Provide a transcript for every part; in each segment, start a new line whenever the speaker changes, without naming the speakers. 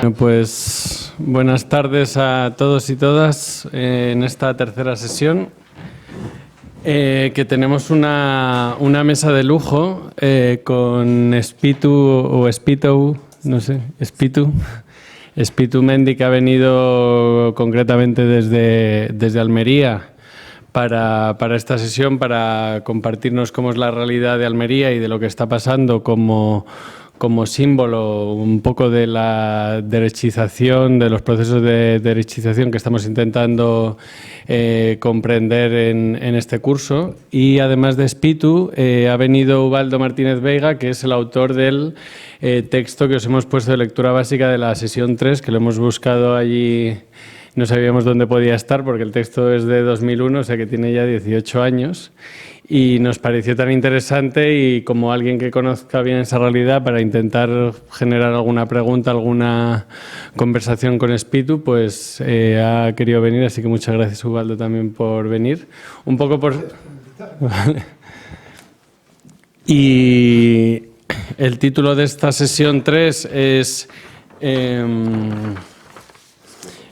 Bueno, pues buenas tardes a todos y todas en esta tercera sesión, que tenemos una mesa de lujo con Spitu Mendi, que ha venido concretamente desde Almería para esta sesión, para compartirnos cómo es la realidad de Almería y de lo que está pasando como símbolo un poco de la derechización, de los procesos de derechización que estamos intentando comprender en este curso. Y además de Spitu, ha venido Ubaldo Martínez Veiga, que es el autor del texto que os hemos puesto de lectura básica de la sesión 3, que lo hemos buscado allí. No sabíamos dónde podía estar porque el texto es de 2001, o sea que tiene ya 18 años. Y nos pareció tan interesante, y como alguien que conozca bien esa realidad, para intentar generar alguna pregunta, alguna conversación con Spitu, pues ha querido venir. Así que muchas gracias, Ubaldo, también por venir. Un poco por... Vale. Y el título de esta sesión 3 es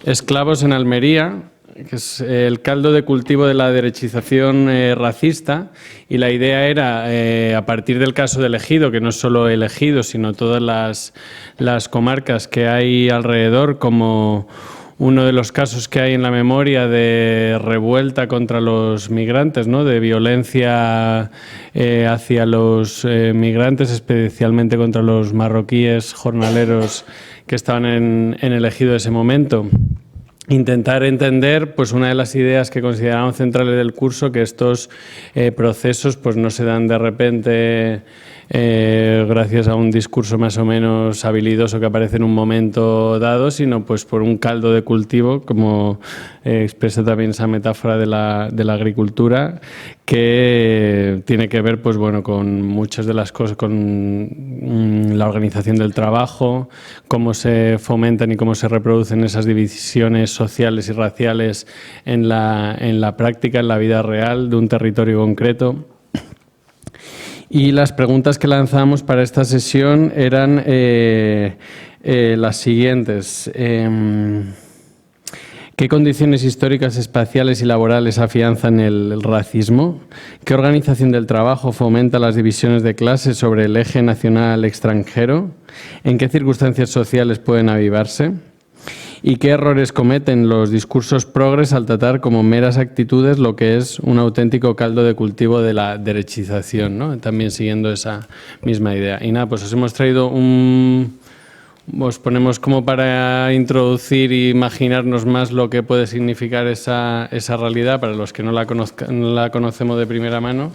Esclavos en Almería, que es el caldo de cultivo de la derechización racista. Y la idea era, a partir del caso de El Ejido, que no es solo El Ejido, sino todas las comarcas que hay alrededor, como uno de los casos que hay en la memoria de revuelta contra los migrantes, ¿no? De violencia hacia los migrantes, especialmente contra los marroquíes jornaleros que estaban en El Ejido de ese momento. Intentar entender, pues, una de las ideas que consideramos centrales del curso, que estos procesos pues no se dan de repente gracias a un discurso más o menos habilidoso que aparece en un momento dado, sino pues por un caldo de cultivo, como expresa también esa metáfora de la agricultura, que tiene que ver, pues bueno, con muchas de las cosas, con la organización del trabajo, cómo se fomentan y cómo se reproducen esas divisiones sociales y raciales en la práctica, en la vida real de un territorio concreto. Y las preguntas que lanzamos para esta sesión eran las siguientes. ¿Qué condiciones históricas, espaciales y laborales afianzan el racismo? ¿Qué organización del trabajo fomenta las divisiones de clases sobre el eje nacional-extranjero? ¿En qué circunstancias sociales pueden avivarse? ¿Y qué errores cometen los discursos progres al tratar como meras actitudes lo que es un auténtico caldo de cultivo de la derechización, ¿no? También siguiendo esa misma idea. Y nada, pues os hemos traído os ponemos como para introducir e imaginarnos más lo que puede significar esa realidad para los que no la conocemos de primera mano.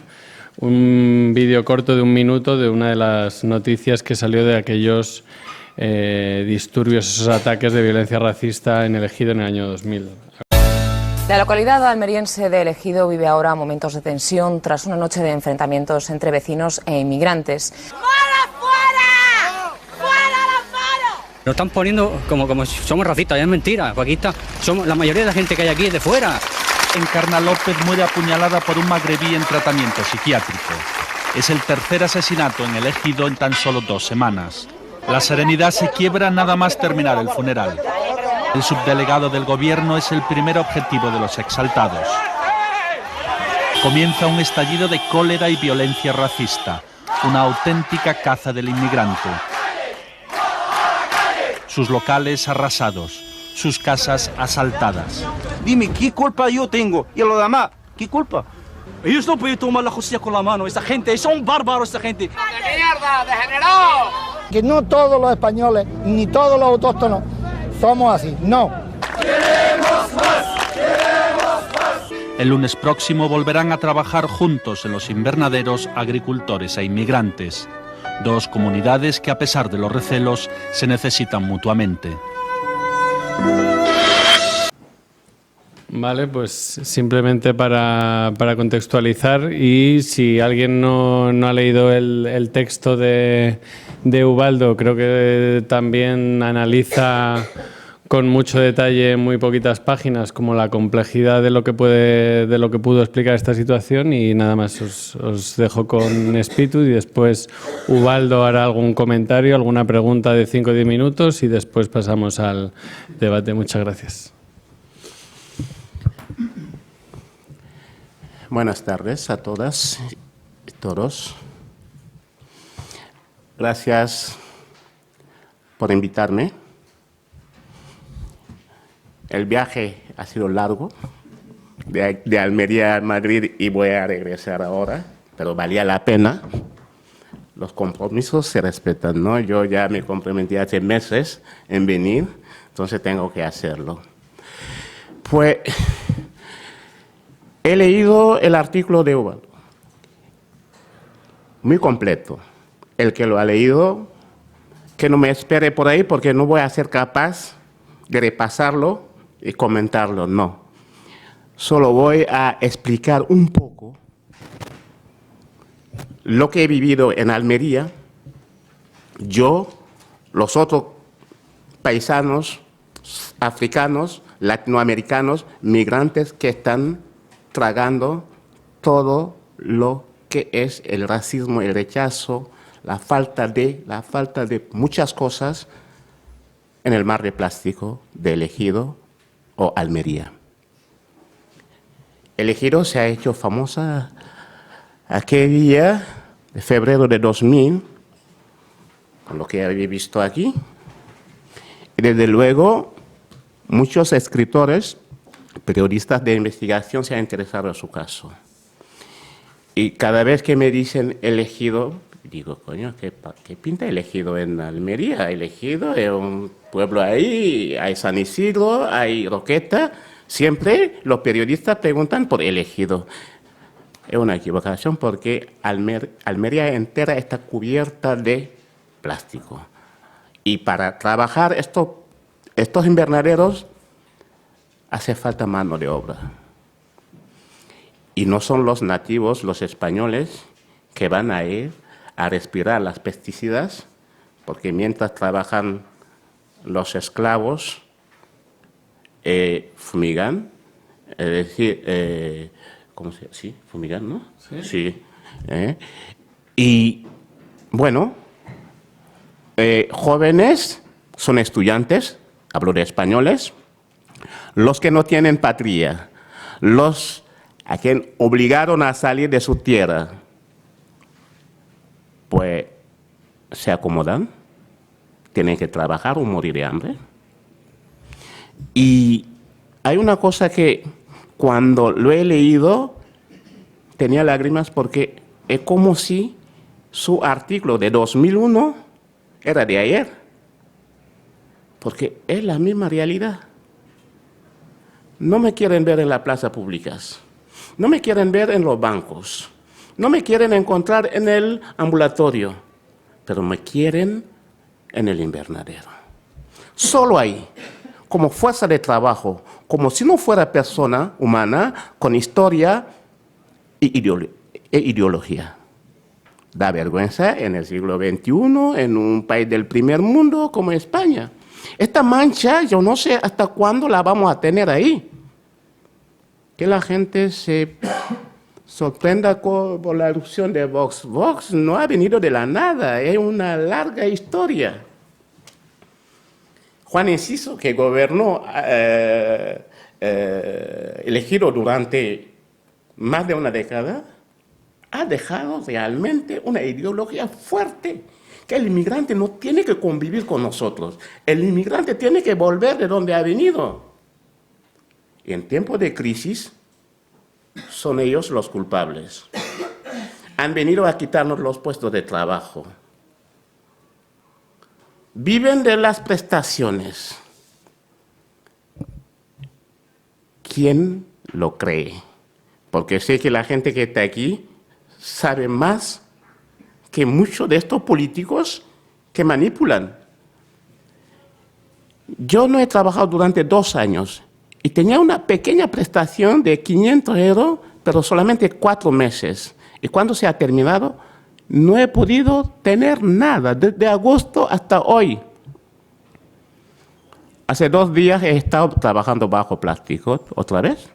Un vídeo corto de 1 minuto de una de las noticias que salió de aquellos disturbios, esos ataques de violencia racista en El Ejido en el año 2000.
La localidad almeriense de El Ejido vive ahora momentos de tensión tras una noche de enfrentamientos entre vecinos e inmigrantes.
¡Fuera, fuera! ¡Fuera los malos!
Lo están poniendo como si somos racistas, ya es mentira. Aquí está, la mayoría de la gente que hay aquí es de fuera.
Encarna López muere apuñalada por un magrebí en tratamiento psiquiátrico. Es el tercer asesinato en El Ejido en tan solo 2 semanas. La serenidad se quiebra nada más terminar el funeral. El subdelegado del gobierno es el primer objetivo de los exaltados. Comienza un estallido de cólera y violencia racista, una auténtica caza del inmigrante. Sus locales arrasados, sus casas asaltadas.
Dime, ¿qué culpa yo tengo? Y lo demás, ¿qué culpa? Ellos no pueden tomar la justicia con la mano. Esta gente, son bárbaros esta gente.
¡De mierda, degenerado!
Que no todos los españoles, ni todos los autóctonos, somos así, no.
¡Queremos más! ¡Queremos más!
El lunes próximo volverán a trabajar juntos en los invernaderos agricultores e inmigrantes. 2 comunidades que, a pesar de los recelos, se necesitan mutuamente.
Vale, pues simplemente para contextualizar, y si alguien no ha leído el texto de Ubaldo, creo que también analiza con mucho detalle en muy poquitas páginas como la complejidad de lo que pudo explicar esta situación, y nada más os dejo con Spitu y después Ubaldo hará algún comentario, alguna pregunta de 5 o 10 minutos y después pasamos al debate. Muchas gracias.
Buenas tardes a todas y todos. Gracias por invitarme. El viaje ha sido largo, de Almería a Madrid, y voy a regresar ahora, pero valía la pena. Los compromisos se respetan, ¿no? Yo ya me comprometí hace meses en venir, entonces tengo que hacerlo. Pues he leído el artículo de Ubaldo, muy completo. El que lo ha leído, que no me espere por ahí porque no voy a ser capaz de repasarlo y comentarlo, no. Solo voy a explicar un poco lo que he vivido en Almería, yo, los otros paisanos, africanos, latinoamericanos, migrantes que están tragando todo lo que es el racismo, el rechazo, la falta de muchas cosas en el mar de plástico de El Ejido o Almería. El Ejido se ha hecho famosa aquel día de febrero de 2000, con lo que habéis visto aquí. Y desde luego, muchos escritores, periodistas de investigación se han interesado en su caso. Y cada vez que me dicen El Ejido, digo, coño, ¿qué pinta El Ejido en Almería? El Ejido es un pueblo ahí, hay San Isidro, hay Roqueta. Siempre los periodistas preguntan por El Ejido. Es una equivocación porque Almería entera está cubierta de plástico. Y para trabajar estos invernaderos hace falta mano de obra. Y no son los nativos, los españoles, que van a ir a respirar las pesticidas, porque mientras trabajan los esclavos, fumigan, es decir, ¿cómo se llama? Sí, fumigan, ¿no? Sí. Y, bueno, jóvenes son estudiantes, hablo de españoles, los que no tienen patria, los a quien obligaron a salir de su tierra, pues se acomodan, tienen que trabajar o morir de hambre. Y hay una cosa que cuando lo he leído tenía lágrimas porque es como si su artículo de 2001 era de ayer, porque es la misma realidad. No me quieren ver en las plazas públicas, no me quieren ver en los bancos, no me quieren encontrar en el ambulatorio, pero me quieren en el invernadero. Solo ahí, como fuerza de trabajo, como si no fuera persona humana, con historia e ideología. Da vergüenza en el siglo XXI, en un país del primer mundo como España. Esta mancha, yo no sé hasta cuándo la vamos a tener ahí. Que la gente se sorprenda por la erupción de Vox. Vox no ha venido de la nada, es una larga historia. Juan Enciso, que gobernó El Ejido durante más de una década, ha dejado realmente una ideología fuerte, que el inmigrante no tiene que convivir con nosotros, el inmigrante tiene que volver de donde ha venido. Y en tiempos de crisis son ellos los culpables. Han venido a quitarnos los puestos de trabajo. Viven de las prestaciones. ¿Quién lo cree? Porque sé que la gente que está aquí sabe más que muchos de estos políticos que manipulan. Yo no he trabajado durante 2 años y tenía una pequeña prestación de 500 euros, pero solamente 4 meses. Y cuando se ha terminado, no he podido tener nada, desde agosto hasta hoy. hace 2 días he estado trabajando bajo plástico otra vez.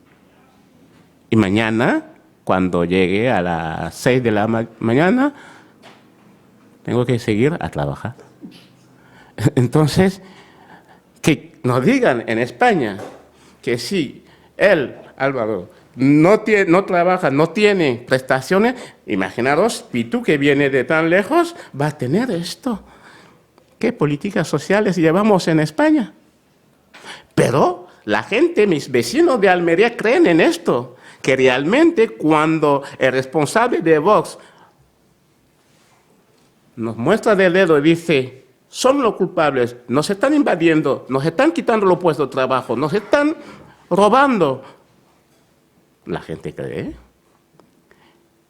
Y mañana, cuando llegue a las 6 de la mañana, tengo que seguir a trabajar. Entonces, que nos digan en España que si él, Álvaro, no trabaja, no tiene prestaciones, imaginaros, Pitu, que viene de tan lejos, va a tener esto. ¿Qué políticas sociales llevamos en España? Pero la gente, mis vecinos de Almería, creen en esto, que realmente cuando el responsable de Vox nos muestra el dedo y dice, son los culpables, nos están invadiendo, nos están quitando los puestos de trabajo, nos están robando. La gente cree.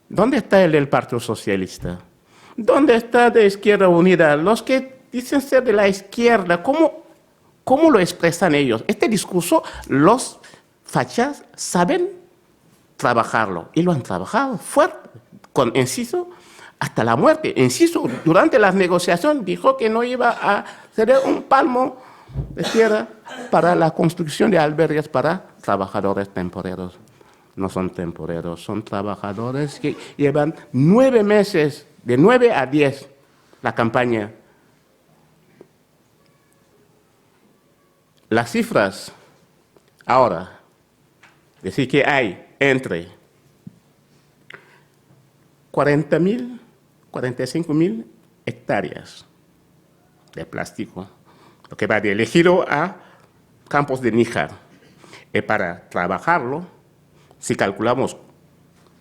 ¿Dónde está el del Partido Socialista? ¿Dónde está de Izquierda Unida? Los que dicen ser de la izquierda, ¿cómo lo expresan ellos? Este discurso, los fachas saben trabajarlo, y lo han trabajado fuerte, con Enciso, hasta la muerte. Enciso, durante las negociaciones, dijo que no iba a ceder un palmo de tierra para la construcción de albergues para trabajadores temporeros. No son temporeros, son trabajadores que llevan 9 meses, de 9 a 10, la campaña. Las cifras, ahora, decir que hay entre 40.000, 45.000 hectáreas de plástico, lo que va de Ejido a Campos de Níjar. Y para trabajarlo, si calculamos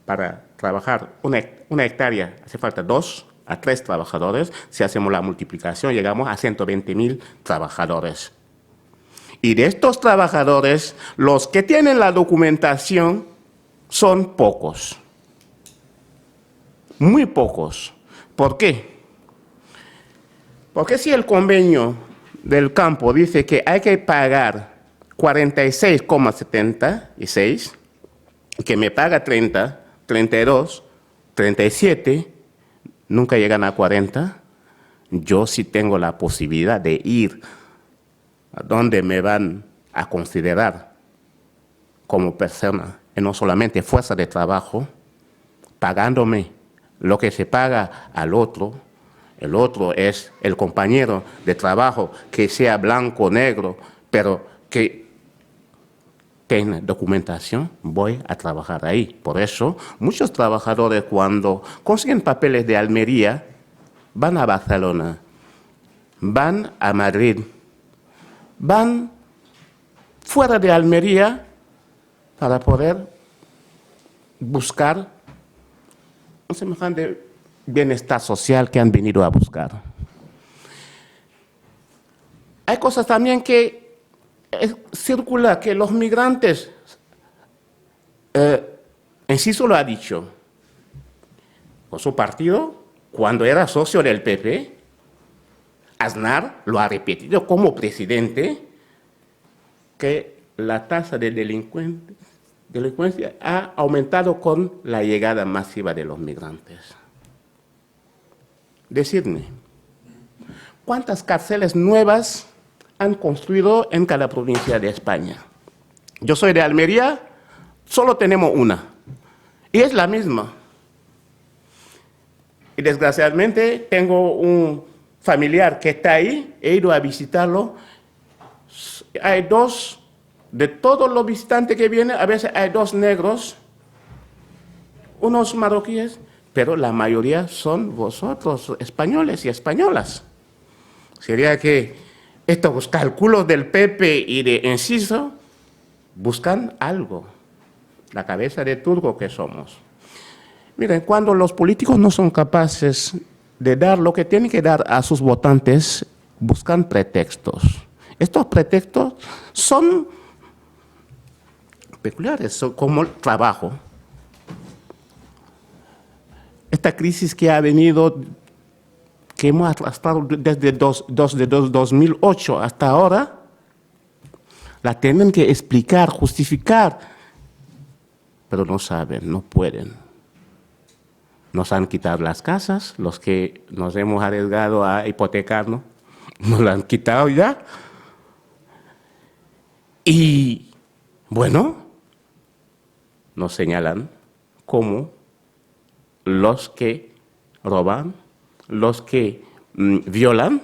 para trabajar una hectárea, hace falta 2 a 3 trabajadores. Si hacemos la multiplicación, llegamos a 120.000 trabajadores. Y de estos trabajadores, los que tienen la documentación son pocos. Muy pocos. ¿Por qué? Porque si el convenio del campo dice que hay que pagar 46,76, que me paga 30, 32, 37, nunca llegan a 40, yo sí tengo la posibilidad de ir a donde me van a considerar como persona, y no solamente fuerza de trabajo, pagándome lo que se paga al otro. El otro es el compañero de trabajo, que sea blanco o negro, pero que tenga documentación, voy a trabajar ahí. Por eso, muchos trabajadores cuando consiguen papeles de Almería, van a Barcelona, van a Madrid, van fuera de Almería para poder buscar un semejante bienestar social que han venido a buscar. Hay cosas también que circula, que los migrantes, Enciso lo ha dicho, con su partido, cuando era socio del PP, Aznar lo ha repetido como presidente, que la tasa de delincuencia ha aumentado con la llegada masiva de los migrantes. Decidme, ¿cuántas cárceles nuevas han construido en cada provincia de España? Yo soy de Almería, solo tenemos una, y es la misma. Y desgraciadamente tengo un familiar que está ahí, he ido a visitarlo. Hay 2, de todos los visitantes que vienen, a veces hay 2 negros, unos marroquíes, pero la mayoría son vosotros, españoles y españolas. Sería que estos cálculos del PP y de Enciso buscan algo, la cabeza de turco que somos. Miren, cuando los políticos no son capaces de dar lo que tienen que dar a sus votantes, buscan pretextos. Estos pretextos son peculiares, son como el trabajo. Esta crisis que ha venido, que hemos arrastrado desde 2008 hasta ahora, la tienen que explicar, justificar, pero no saben, no pueden. Nos han quitado las casas, los que nos hemos arriesgado a hipotecarnos, nos las han quitado ya. Y, bueno, nos señalan como los que roban, los que violan.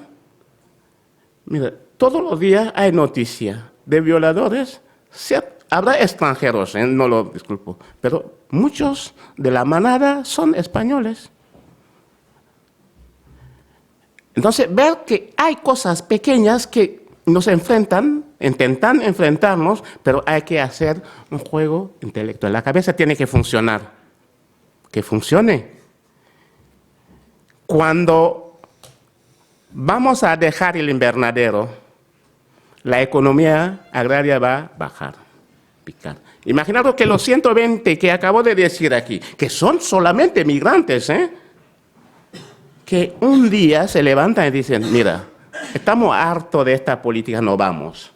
Mira, todos los días hay noticias de violadores. Habrá extranjeros, no lo disculpo, pero muchos de la manada son españoles. Entonces, ver que hay cosas pequeñas que nos enfrentan, intentan enfrentarnos, pero hay que hacer un juego intelectual. La cabeza tiene que funcionar, que funcione. Cuando vamos a dejar el invernadero, la economía agraria va a bajar, picar. Imaginaros que los 120 que acabo de decir aquí, que son solamente migrantes, que un día se levantan y dicen, mira, estamos hartos de esta política, no vamos.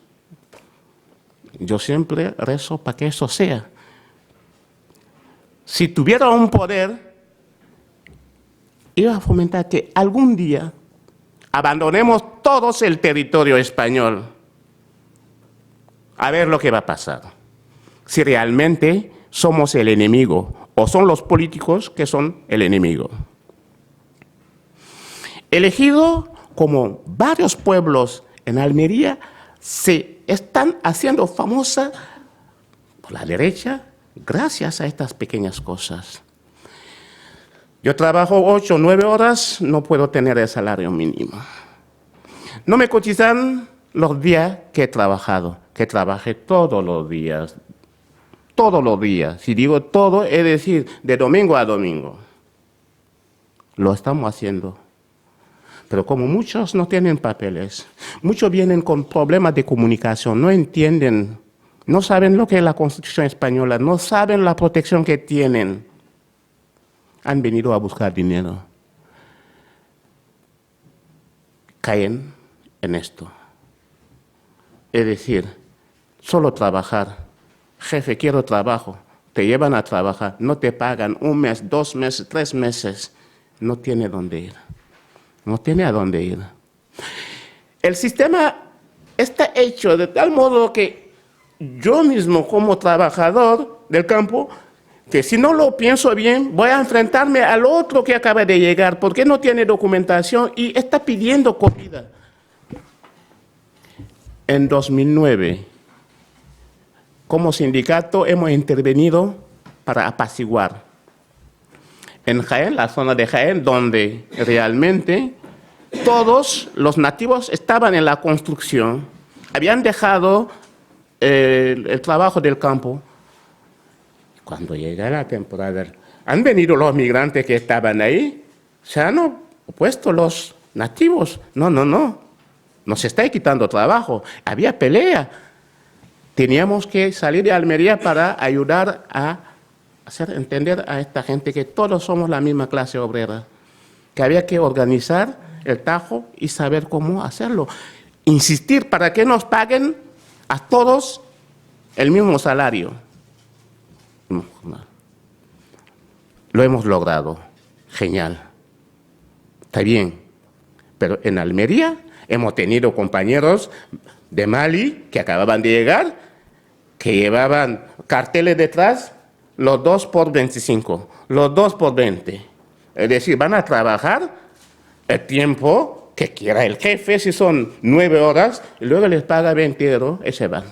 Yo siempre rezo para que eso sea. Si tuviera un poder, iba a fomentar que algún día abandonemos todos el territorio español. A ver lo que va a pasar. Si realmente somos el enemigo o son los políticos que son el enemigo. Elegido, como varios pueblos en Almería, se están haciendo famosa por la derecha gracias a estas pequeñas cosas. Yo trabajo 8 o 9 horas, no puedo tener el salario mínimo. No me cotizan los días que he trabajado, que trabajé todos los días. Todos los días. Si digo todo, es decir, de domingo a domingo. Lo estamos haciendo. Pero como muchos no tienen papeles, muchos vienen con problemas de comunicación, no entienden, no saben lo que es la Constitución española, no saben la protección que tienen. Han venido a buscar dinero. Caen en esto. Es decir, solo trabajar. Jefe, quiero trabajo. Te llevan a trabajar, no te pagan 1 mes, 2 meses, 3 meses. No tiene dónde ir. No tiene a dónde ir. El sistema está hecho de tal modo que yo mismo como trabajador del campo, que si no lo pienso bien, voy a enfrentarme al otro que acaba de llegar, porque no tiene documentación y está pidiendo comida. En 2009, como sindicato, hemos intervenido para apaciguar. En Jaén, la zona de Jaén, donde realmente todos los nativos estaban en la construcción, habían dejado el trabajo del campo. Cuando llega la temporada, han venido los migrantes que estaban ahí, se han opuesto los nativos. No, nos está quitando trabajo. Había pelea. Teníamos que salir de Almería para ayudar a hacer entender a esta gente que todos somos la misma clase obrera, que había que organizar el tajo y saber cómo hacerlo. Insistir para que nos paguen a todos el mismo salario. Lo hemos logrado. Genial. Está bien. Pero en Almería hemos tenido compañeros de Mali que acababan de llegar, que llevaban carteles detrás, los 2 por 25, los 2 por 20. Es decir, van a trabajar el tiempo que quiera el jefe, si son 9 horas, y luego les paga 20 euros y se van.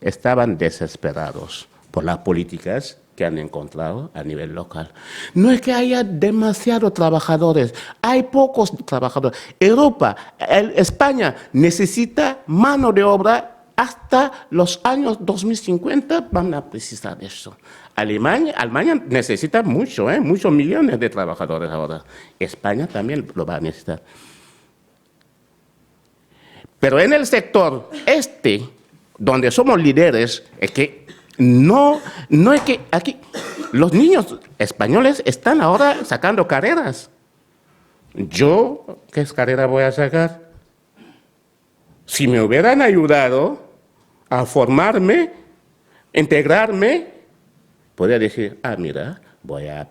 Estaban desesperados por las políticas que han encontrado a nivel local. No es que haya demasiados trabajadores, hay pocos trabajadores. Europa, España necesita mano de obra. Hasta los años 2050 van a precisar eso. Alemania necesita muchos millones de trabajadores ahora. España también lo va a necesitar. Pero en el sector donde somos líderes, es que no es que aquí los niños españoles están ahora sacando carreras. ¿Yo qué carrera voy a sacar? Si me hubieran ayudado a formarme, integrarme, podría decir, mira, voy a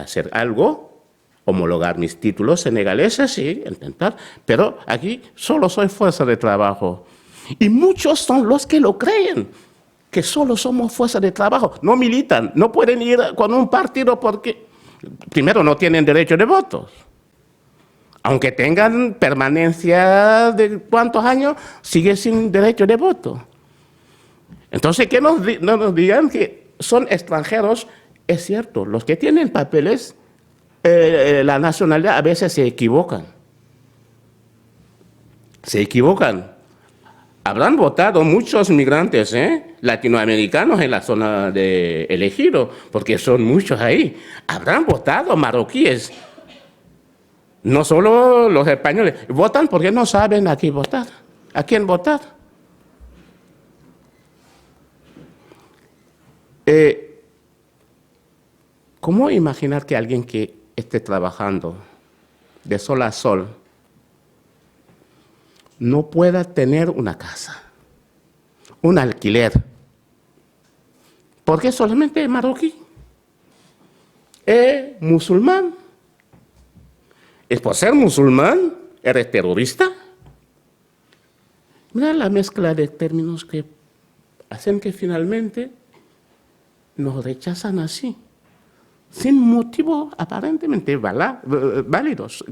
hacer algo, homologar mis títulos senegaleses y intentar, pero aquí solo soy fuerza de trabajo. Y muchos son los que lo creen, que solo somos fuerza de trabajo. No militan, no pueden ir con un partido porque, primero, no tienen derecho de voto. Aunque tengan permanencia de cuántos años, sigue sin derecho de voto. Entonces, que no nos digan que son extranjeros, es cierto. Los que tienen papeles, la nacionalidad, a veces se equivocan. Se equivocan. Habrán votado muchos migrantes latinoamericanos en la zona de El Ejido, porque son muchos ahí. Habrán votado marroquíes. No solo los españoles. Votan porque no saben a quién votar. ¿A quién votar? ¿Cómo imaginar que alguien que esté trabajando de sol a sol no pueda tener una casa, un alquiler? ¿Por qué solamente es marroquí? ¿Es musulmán? ¿Es por ser musulmán? ¿Eres terrorista? Mira la mezcla de términos que hacen que finalmente nos rechazan así, sin motivo aparentemente válidos.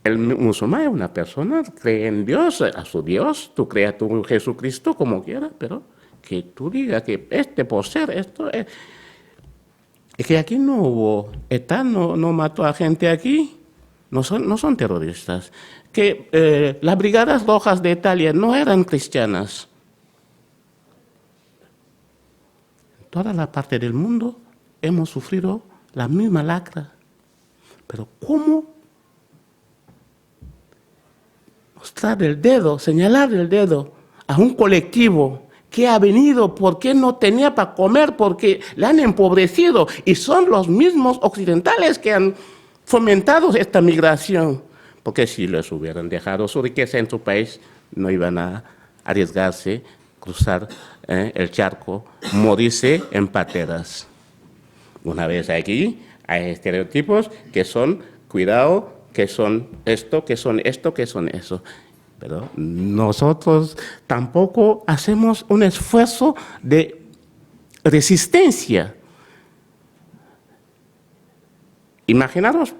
El musulmán es una persona, cree en Dios, a su Dios, tú creas a tu Jesucristo como quieras, pero que tú digas que por ser esto es que aquí no hubo, ETA no mató a gente aquí, no son terroristas, que las brigadas rojas de Italia no eran cristianas. En toda la parte del mundo hemos sufrido la misma lacra, pero ¿cómo mostrar el dedo, señalar el dedo a un colectivo que ha venido porque no tenía para comer, porque le han empobrecido, y son los mismos occidentales que han fomentado esta migración? Porque si les hubieran dejado su riqueza en su país, no iban a arriesgarse, cruzar el charco, morirse en pateras. Una vez aquí, hay estereotipos que son, cuidado, que son esto, que son esto, que son eso. Pero nosotros tampoco hacemos un esfuerzo de resistencia. Imaginaros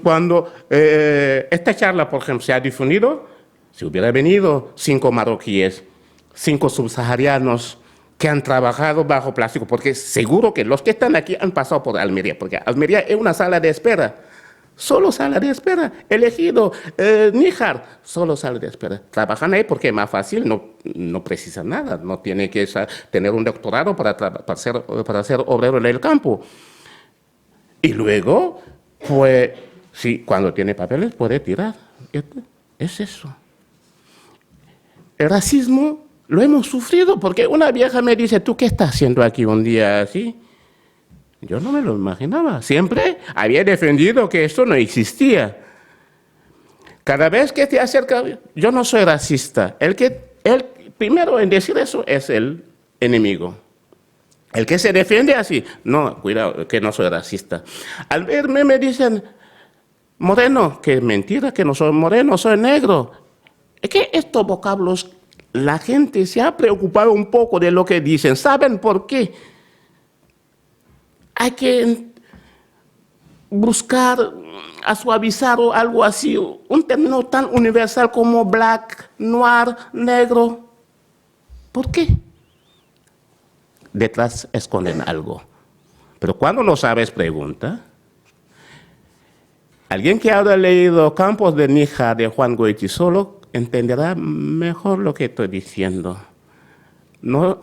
cuando esta charla, por ejemplo, se ha difundido, si hubiera venido 5 marroquíes, 5 subsaharianos que han trabajado bajo plástico, porque seguro que los que están aquí han pasado por Almería, porque Almería es una sala de espera. Solo sala de espera. El Ejido, Níjar, solo sala de espera. Trabajan ahí porque es más fácil, no precisan nada, no tiene que tener un doctorado para ser obrero en el campo. Y luego, pues, sí, cuando tiene papeles puede tirar. Es eso. El racismo lo hemos sufrido porque una vieja me dice, ¿tú qué estás haciendo aquí un día así? Yo no me lo imaginaba. Siempre había defendido que esto no existía. Cada vez que te acerca, yo no soy racista. El primero en decir eso es el enemigo. El que se defiende así, no, cuidado, que no soy racista. Al verme me dicen, moreno, que mentira, que no soy moreno, soy negro. Es que estos vocablos, la gente se ha preocupado un poco de lo que dicen. ¿Saben por qué? Hay que buscar a suavizar o algo así, un término tan universal como black, noir, negro. ¿Por qué? Detrás esconden algo. Pero cuando no sabes, pregunta. Alguien que haya leído Campos de Níjar de Juan Goytisolo entenderá mejor lo que estoy diciendo. No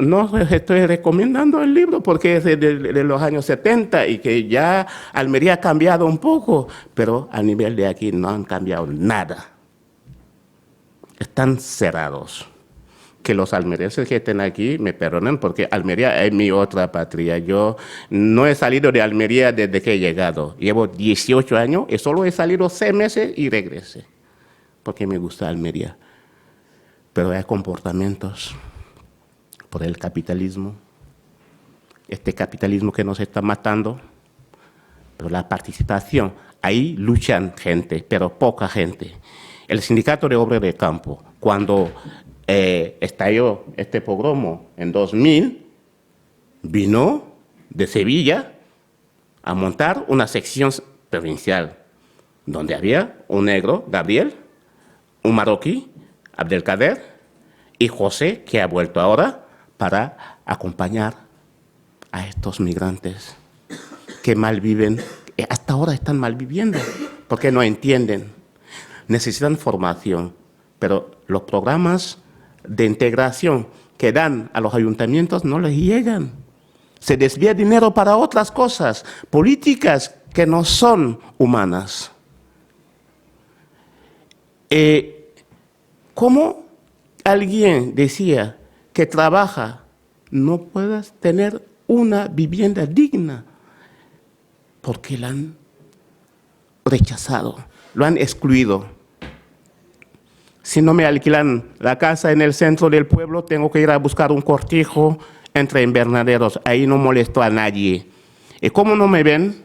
estoy recomendando el libro porque es de los años 70 y que ya Almería ha cambiado un poco, pero a nivel de aquí no han cambiado nada. Están cerrados. Que los almerienses que estén aquí me perdonen porque Almería es mi otra patria. Yo no he salido de Almería desde que he llegado. Llevo 18 años y solo he salido 6 meses y regresé porque me gusta Almería. Pero hay comportamientos por el capitalismo, este capitalismo que nos está matando, pero la participación, ahí luchan gente, pero poca gente. El sindicato de obreros de campo, cuando estalló este pogromo en 2000, vino de Sevilla a montar una sección provincial, donde había un negro, Gabriel, un marroquí, Abdelkader, y José, que ha vuelto ahora para acompañar a estos migrantes que malviven, hasta ahora están malviviendo, porque no entienden, necesitan formación, pero los programas de integración que dan a los ayuntamientos no les llegan. Se desvía dinero para otras cosas, políticas que no son humanas. ¿Cómo alguien decía que trabaja, no puedas tener una vivienda digna? Porque la han rechazado, lo han excluido. Si no me alquilan la casa en el centro del pueblo, tengo que ir a buscar un cortijo entre invernaderos. Ahí no molesto a nadie. ¿Y cómo no me ven?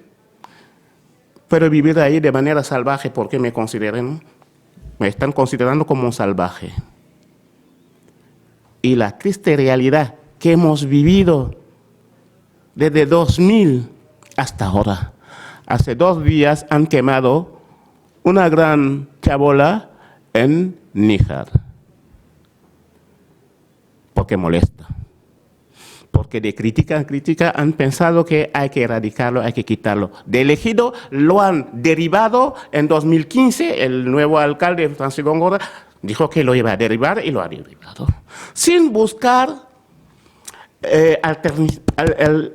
Pero vivir ahí de manera salvaje, ¿por qué me están considerando como un salvaje? Y la triste realidad que hemos vivido desde 2000 hasta ahora. Hace 2 días han quemado una gran chabola en Níjar. Porque molesta. Porque de crítica en crítica han pensado que hay que erradicarlo, hay que quitarlo. De Ejido lo han derribado en 2015, el nuevo alcalde Francisco Góngora dijo que lo iba a derribar y lo ha derribado. Sin buscar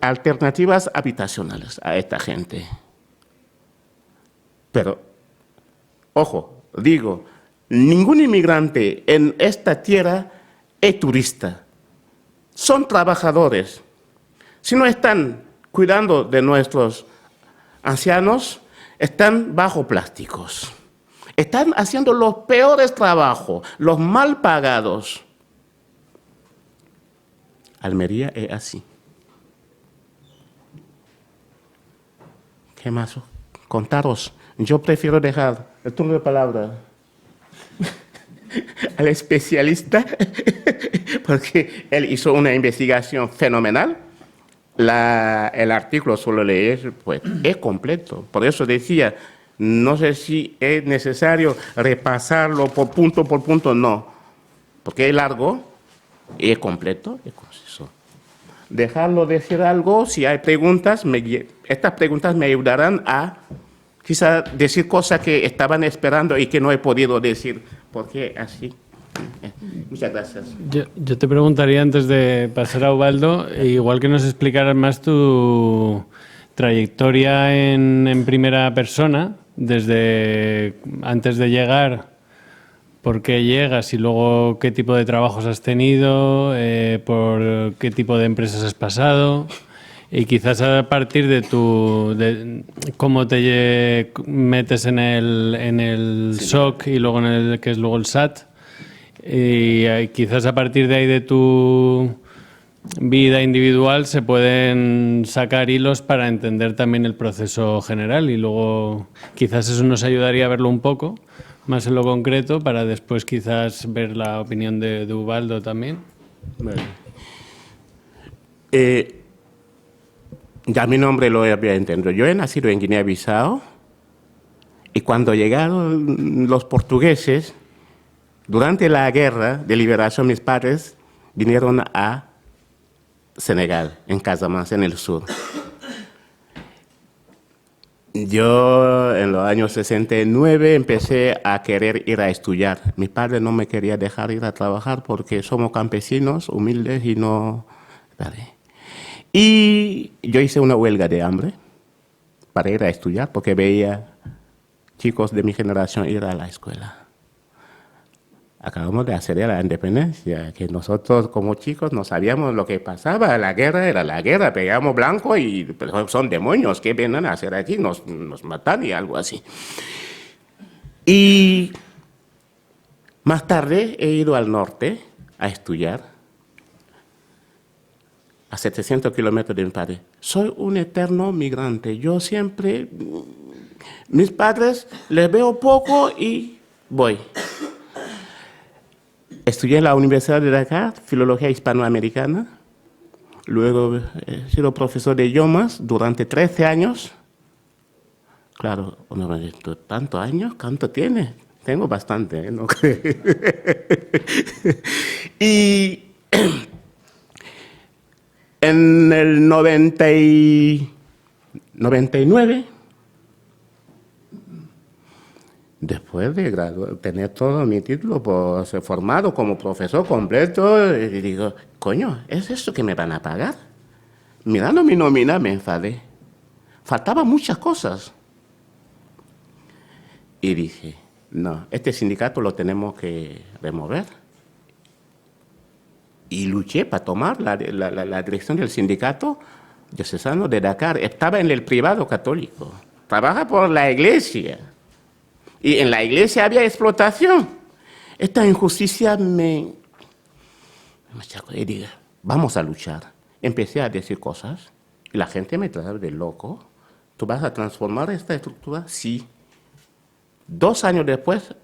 alternativas habitacionales a esta gente. Pero, ojo, digo, ningún inmigrante en esta tierra es turista. Son trabajadores. Si no están cuidando de nuestros ancianos, están bajo plásticos. Están haciendo los peores trabajos, los mal pagados. Almería es así. ¿Qué más contaros? Yo prefiero dejar el turno de palabra al especialista, porque él hizo una investigación fenomenal. El artículo solo leer, pues, es completo. Por eso decía, no sé si es necesario repasarlo por punto, no. Porque es largo, es completo, es conciso. Dejarlo decir algo, si hay preguntas, estas preguntas me ayudarán a quizá decir cosas que estaban esperando y que no he podido decir. Porque así. Muchas gracias.
Yo te preguntaría, antes de pasar a Ubaldo, igual que nos explicaras más tu trayectoria en primera persona, desde antes de llegar, por qué llegas y luego qué tipo de trabajos has tenido, por qué tipo de empresas has pasado. Y quizás a partir de cómo te metes en el SOC y luego en el que es luego el SAT, y quizás a partir de ahí de tu vida individual se pueden sacar hilos para entender también el proceso general, y luego quizás eso nos ayudaría a verlo un poco más en lo concreto para después quizás ver la opinión de Ubaldo también.
Vale. Ya mi nombre lo había entendido. Yo he nacido en Guinea-Bissau y cuando llegaron los portugueses, durante la guerra de liberación, mis padres vinieron a Senegal, en Casamance, en el sur. Yo en los años 69 empecé a querer ir a estudiar. Mi padre no me quería dejar ir a trabajar porque somos campesinos, humildes y no... Vale. Y yo hice una huelga de hambre para ir a estudiar porque veía chicos de mi generación ir a la escuela. Acabamos de hacer la independencia, que nosotros como chicos no sabíamos lo que pasaba. La guerra era la guerra, pegamos blanco y pues, son demonios que vienen a hacer aquí, nos matan y algo así. Y más tarde he ido al norte a estudiar, a 700 kilómetros de mi padre. Soy un eterno migrante. Yo siempre, mis padres les veo poco y voy. Estudié en la Universidad de Dakar, Filología Hispanoamericana. Luego he sido profesor de idiomas durante 13 años. Claro, uno me dice, ¿tantos años? ¿Cuánto tienes? Tengo bastante, ¿eh? ¿No? Y en el 99, después de tener todo mi título, pues ser formado como profesor completo, y digo, coño, ¿es esto que me van a pagar? Mirando mi nómina me enfadé. Faltaban muchas cosas. Y dije, no, este sindicato lo tenemos que remover. Y luché para tomar la dirección del sindicato diocesano de Dakar. Estaba en el privado católico. Trabaja por la iglesia. Y en la iglesia había explotación. Esta injusticia me machacó y dije, vamos a luchar. Empecé a decir cosas y la gente me trataba de loco. ¿Tú vas a transformar esta estructura? Sí. 2 años después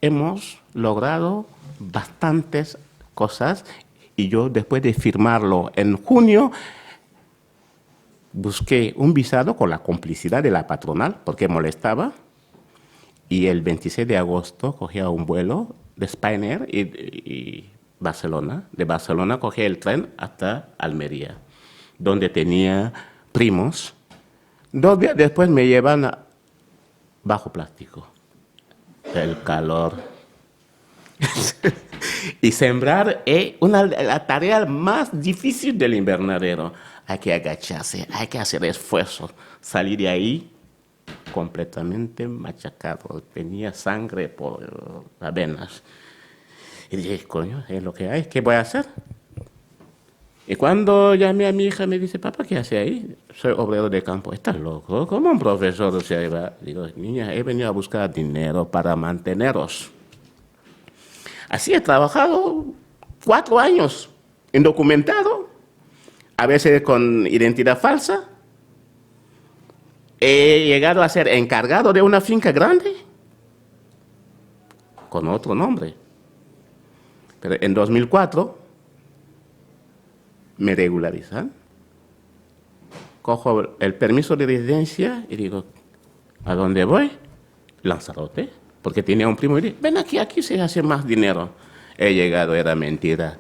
hemos logrado bastantes cosas y yo, después de firmarlo en junio, busqué un visado con la complicidad de la patronal porque molestaba. Y el 26 de agosto cogía un vuelo de Spanair y Barcelona. De Barcelona cogía el tren hasta Almería, donde tenía primos. 2 días después me llevan bajo plástico. El calor. Y sembrar es la tarea más difícil del invernadero. Hay que agacharse, hay que hacer esfuerzo. Salir de ahí completamente machacado. Tenía sangre por las venas. Y dije, coño, es lo que hay, ¿qué voy a hacer? Y cuando llamé a mi hija, me dice, papá, ¿qué hace ahí? Soy obrero de campo. ¿Estás loco? ¿Cómo un profesor se va? Digo, niña, he venido a buscar dinero para manteneros. Así he trabajado 4 años, indocumentado, a veces con identidad falsa. He llegado a ser encargado de una finca grande, con otro nombre. Pero en 2004, me regularizan, cojo el permiso de residencia y digo, ¿a dónde voy? Lanzarote, porque tenía un primo y dije, ven aquí se hace más dinero. He llegado, era mentira.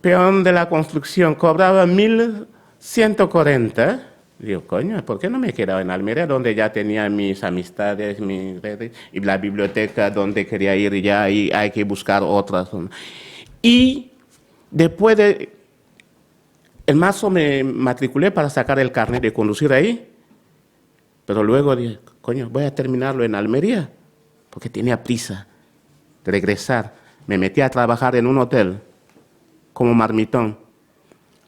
Peón de la construcción, cobraba 1.140. Digo, coño, ¿por qué no me he quedado en Almería, donde ya tenía mis amistades, mis redes, y la biblioteca donde quería ir ya, y hay que buscar otras? Y después en marzo me matriculé para sacar el carnet de conducir ahí, pero luego dije, coño, voy a terminarlo en Almería, porque tenía prisa de regresar. Me metí a trabajar en un hotel como marmitón.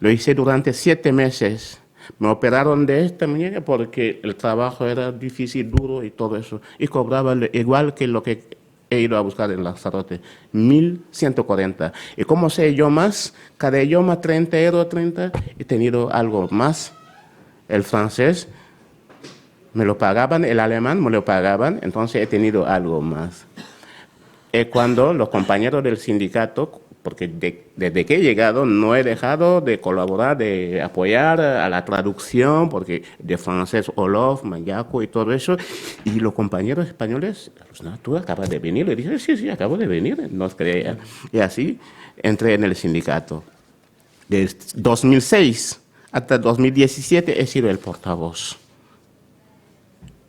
Lo hice durante 7 meses. Me operaron de esta muñeca porque el trabajo era difícil, duro y todo eso. Y cobraba igual que lo que he ido a buscar en Lanzarote, 1.140. Y como sé idiomas, cada idioma 30 euros, 30, he tenido algo más. El francés me lo pagaban, el alemán me lo pagaban, entonces he tenido algo más. Y cuando los compañeros del sindicato, porque desde que he llegado no he dejado de colaborar, de apoyar a la traducción, porque de francés Olof, Mayaco y todo eso, y los compañeros españoles, pues no, tú acabas de venir, le dije, sí, acabo de venir, no creían. Y así entré en el sindicato. De 2006 hasta 2017 he sido el portavoz.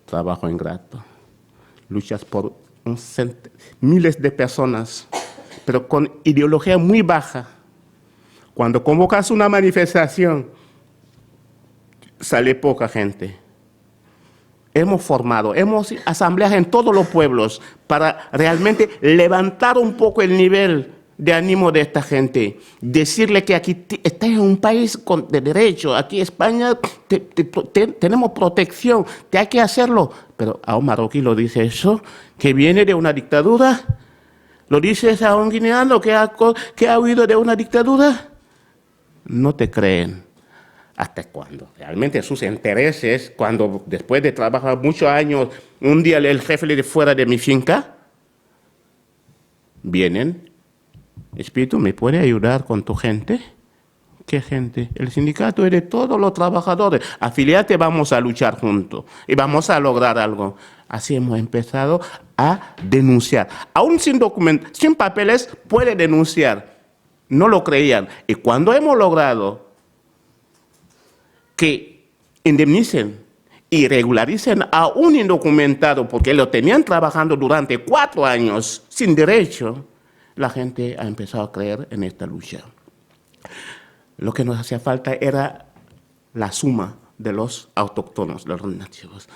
Trabajo ingrato. Luchas por miles de personas, pero con ideología muy baja. Cuando convocas una manifestación, sale poca gente. Hemos formado, hemos asambleas en todos los pueblos para realmente levantar un poco el nivel de ánimo de esta gente. Decirle que aquí estás en un país de derecho, aquí España tenemos protección, te hay que hacerlo. Pero a un marroquí lo dice eso, que viene de una dictadura. ¿Lo dices a un guineano que ha huido de una dictadura? No te creen. ¿Hasta cuándo? Realmente sus intereses, cuando después de trabajar muchos años, un día el jefe le dice fuera de mi finca, vienen, Espíritu, ¿me puede ayudar con tu gente? ¿Qué gente? El sindicato es de todos los trabajadores. Afiliate, vamos a luchar juntos y vamos a lograr algo. Así hemos empezado a denunciar. Aún sin documentos, sin papeles, puede denunciar. No lo creían. Y cuando hemos logrado que indemnicen y regularicen a un indocumentado, porque lo tenían trabajando durante 4 años sin derecho, la gente ha empezado a creer en esta lucha. Lo que nos hacía falta era la suma de los autóctonos, de los nativos.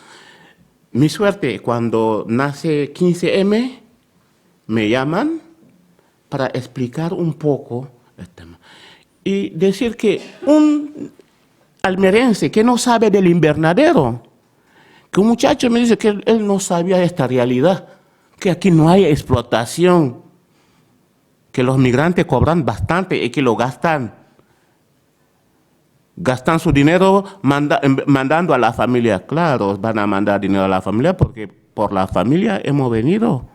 Mi suerte, cuando nace 15M, me llaman para explicar un poco el tema. Y decir que un almeriense que no sabe del invernadero, que un muchacho me dice que él no sabía esta realidad, que aquí no hay explotación, que los migrantes cobran bastante y que lo gastan su dinero mandando a la familia. Claro, van a mandar dinero a la familia porque por la familia hemos venido.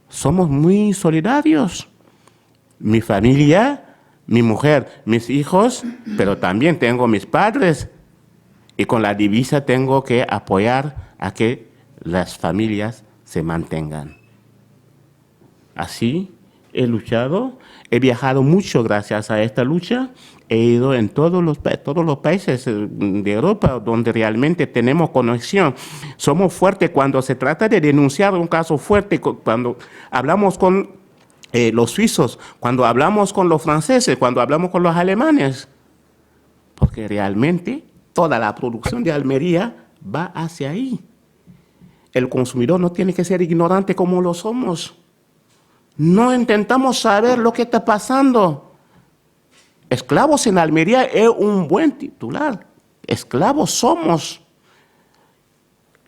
Somos muy solidarios. Mi familia, mi mujer, mis hijos, pero también tengo mis padres. Y con la divisa tengo que apoyar a que las familias se mantengan. Así he luchado, he viajado mucho gracias a esta lucha. He ido en todos los países de Europa donde realmente tenemos conexión. Somos fuertes cuando se trata de denunciar un caso fuerte, cuando hablamos con los suizos, cuando hablamos con los franceses, cuando hablamos con los alemanes. Porque realmente toda la producción de Almería va hacia ahí. El consumidor no tiene que ser ignorante como lo somos. No intentamos saber lo que está pasando. Esclavos en Almería es un buen titular. Esclavos somos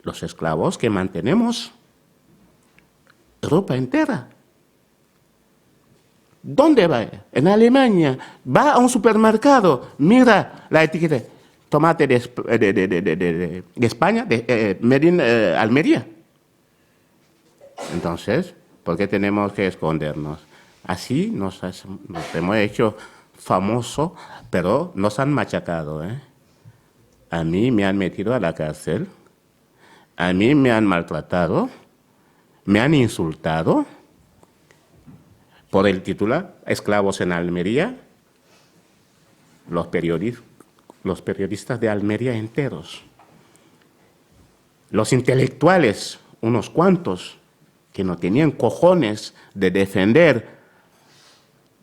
los esclavos que mantenemos Europa entera. ¿Dónde va? En Alemania. Va a un supermercado, mira la etiqueta. Tomate de España, made in Almería. Entonces, ¿por qué tenemos que escondernos? Así nos hemos hecho famoso, pero nos han machacado. A mí me han metido a la cárcel, a mí me han maltratado, me han insultado por el titular Esclavos en Almería, los periodistas de Almería enteros, los intelectuales, unos cuantos, que no tenían cojones de defender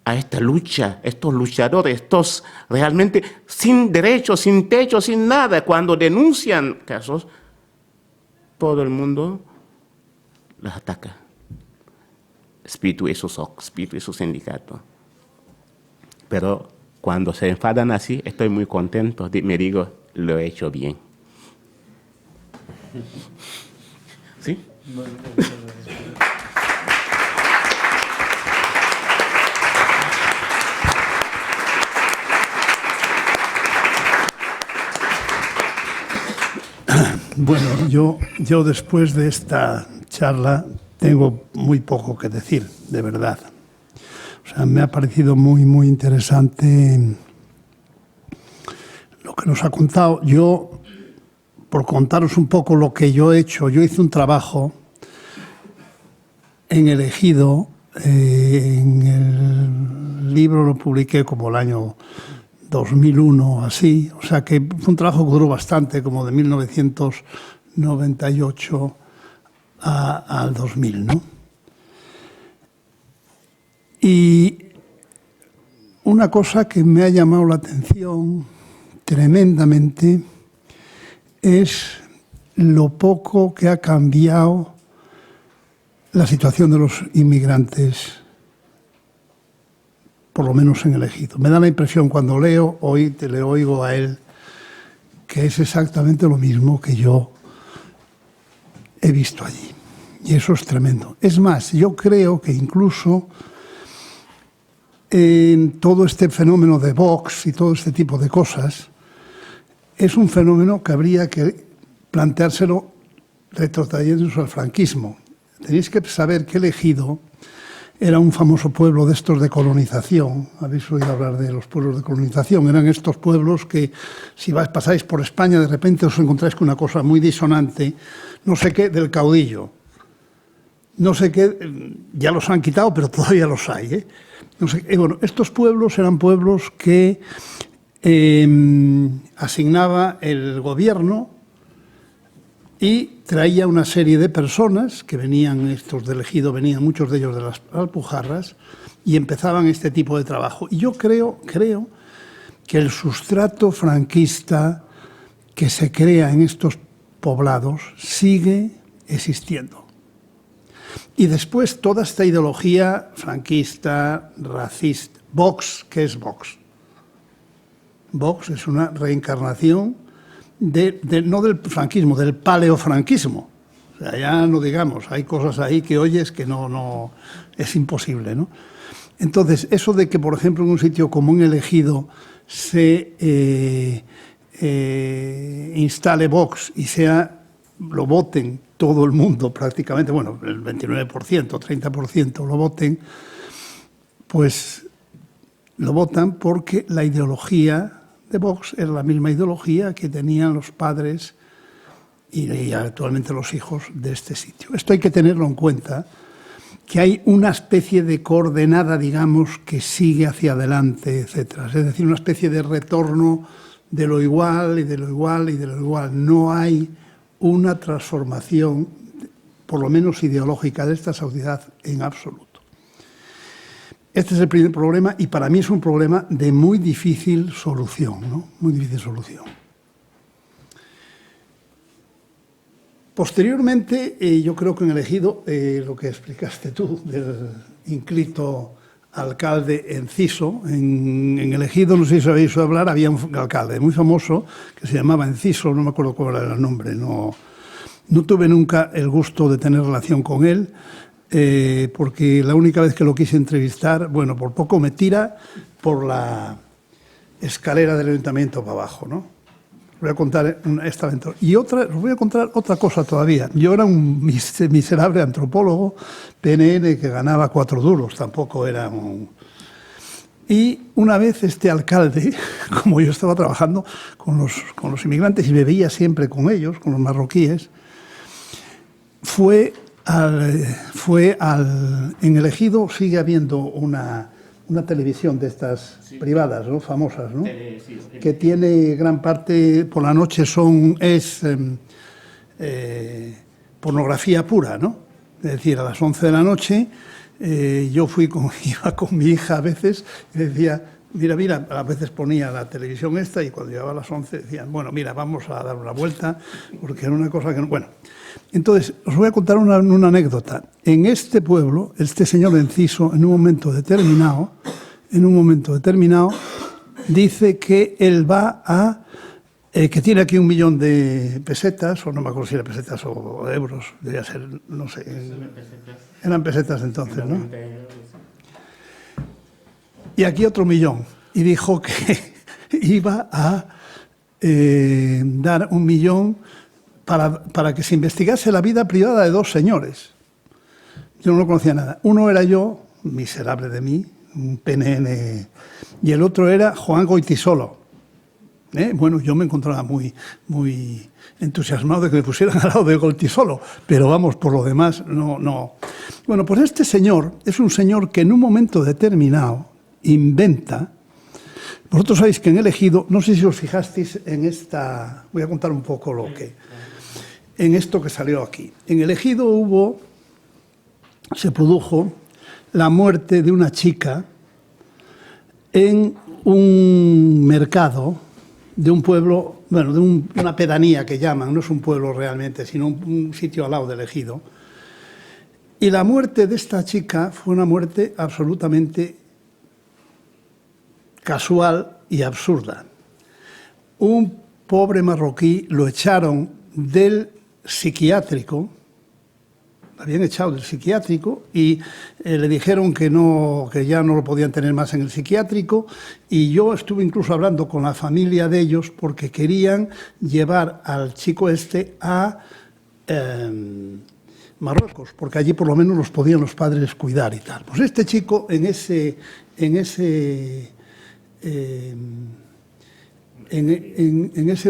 a esta lucha, estos luchadores, estos realmente sin derechos, sin techo, sin nada. Cuando denuncian casos, todo el mundo los ataca. Espíritu y su sindicato. Pero cuando se enfadan así, estoy muy contento. Me digo, lo he hecho bien. ¿Sí?
Bueno, yo después de esta charla tengo muy poco que decir, de verdad. O sea, me ha parecido muy, muy interesante lo que nos ha contado. Yo, por contaros un poco lo que yo he hecho, yo hice un trabajo en el Ejido, en el libro lo publiqué como el año 2001, así, o sea que fue un trabajo que duró bastante, como de 1998 al 2000, ¿no? Y una cosa que me ha llamado la atención tremendamente es lo poco que ha cambiado la situación de los inmigrantes, por lo menos en el Ejido. Me da la impresión cuando le oigo a él, que es exactamente lo mismo que yo he visto allí. Y eso es tremendo. Es más, yo creo que incluso en todo este fenómeno de Vox y todo este tipo de cosas, es un fenómeno que habría que planteárselo retrotrayéndose al franquismo. Tenéis que saber que el Ejido era un famoso pueblo de estos de colonización. Habéis oído hablar de los pueblos de colonización. Eran estos pueblos que, si pasáis por España, de repente os encontráis con una cosa muy disonante, no sé qué, del caudillo. No sé qué, ya los han quitado, pero todavía los hay, ¿eh? No sé, bueno, estos pueblos eran pueblos que asignaba el gobierno y traía una serie de personas que venían, estos del Ejido, venían muchos de ellos de las Alpujarras, y empezaban este tipo de trabajo. Y yo creo que el sustrato franquista que se crea en estos poblados sigue existiendo. Y después toda esta ideología franquista, racista, Vox, ¿qué es Vox? Vox es una reencarnación no del franquismo, del paleofranquismo. O sea, ya no digamos, hay cosas ahí que oyes que no es imposible, ¿no? Entonces, eso de que, por ejemplo, en un sitio como en el Ejido se instale Vox y lo voten todo el mundo prácticamente, bueno, el 29%, 30% lo voten, pues lo votan porque la ideología de Vox era la misma ideología que tenían los padres y actualmente los hijos de este sitio. Esto hay que tenerlo en cuenta, que hay una especie de coordenada, digamos, que sigue hacia adelante, etcétera. Es decir, una especie de retorno de lo igual y de lo igual y de lo igual. No hay una transformación, por lo menos ideológica, de esta sociedad en absoluto. Este es el primer problema y para mí es un problema de muy difícil solución, ¿no? Muy difícil solución. Posteriormente, yo creo que en el Ejido, lo que explicaste tú del ínclito alcalde Enciso, en el Ejido, no sé si habéis oído hablar, había un alcalde muy famoso que se llamaba Enciso, no me acuerdo cuál era el nombre, no tuve nunca el gusto de tener relación con él, porque la única vez que lo quise entrevistar, bueno, por poco me tira por la escalera del ayuntamiento para abajo, ¿no? Os voy a contar esta aventura. Y os voy a contar otra cosa todavía. Yo era un miserable antropólogo, PNN, que ganaba 4 duros, tampoco era un... Y una vez este alcalde, como yo estaba trabajando con los inmigrantes y me veía siempre con ellos, con los marroquíes, en el Ejido sigue habiendo una televisión de estas privadas, ¿no? Famosas, ¿no? Que tiene gran parte, por la noche es pornografía pura, ¿no? Es decir, a las 11 de la noche yo iba con mi hija a veces y decía, mira, a veces ponía la televisión esta y cuando llegaba a las 11 decían, bueno, mira, vamos a dar una vuelta, porque era una cosa que no... Bueno, entonces, os voy a contar una anécdota. En este pueblo, este señor Enciso, en un momento determinado, dice que él va a... que tiene aquí 1 millón de pesetas, o no me acuerdo si eran pesetas o euros, debía ser, no sé. Eran pesetas entonces, ¿no? Y aquí otro 1 millón. Y dijo que iba a dar 1 millón para que se investigase la vida privada de 2 señores. Yo no conocía nada. Uno era yo, miserable de mí, un PNN, y el otro era Juan Goytisolo. Bueno, yo me encontraba muy entusiasmado de que me pusieran al lado de Goytisolo, pero vamos, por lo demás, no. Bueno, pues este señor es un señor que en un momento determinado inventa. Vosotros sabéis que en el Ejido, no sé si os fijasteis en esta, voy a contar un poco en esto que salió aquí. En el Ejido se produjo la muerte de una chica en un mercado de un pueblo, bueno, de una pedanía que llaman, no es un pueblo realmente, sino un sitio al lado del Ejido. Y la muerte de esta chica fue una muerte absolutamente casual y absurda. Un pobre marroquí lo echaron del psiquiátrico, la habían echado del psiquiátrico y le dijeron que ya no lo podían tener más en el psiquiátrico, y yo estuve incluso hablando con la familia de ellos porque querían llevar al chico este a Marruecos, porque allí por lo menos los podían los padres cuidar y tal. Pues este chico en ese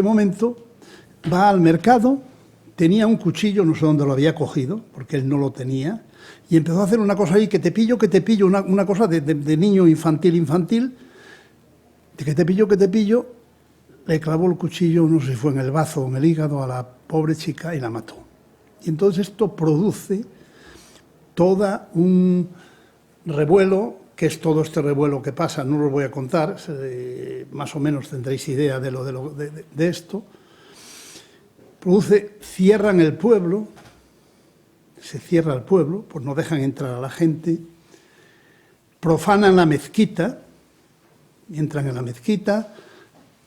momento va al mercado, tenía un cuchillo, no sé dónde lo había cogido, porque él no lo tenía, y empezó a hacer una cosa ahí, que te pillo, una cosa de niño infantil, de que te pillo, le clavó el cuchillo, no sé si fue en el bazo o en el hígado, a la pobre chica y la mató. Y entonces esto produce todo un revuelo, que es todo este revuelo que pasa, no lo voy a contar, más o menos tendréis idea de esto. Cierran el pueblo, se cierra el pueblo, pues no dejan entrar a la gente, profanan la mezquita, entran en la mezquita,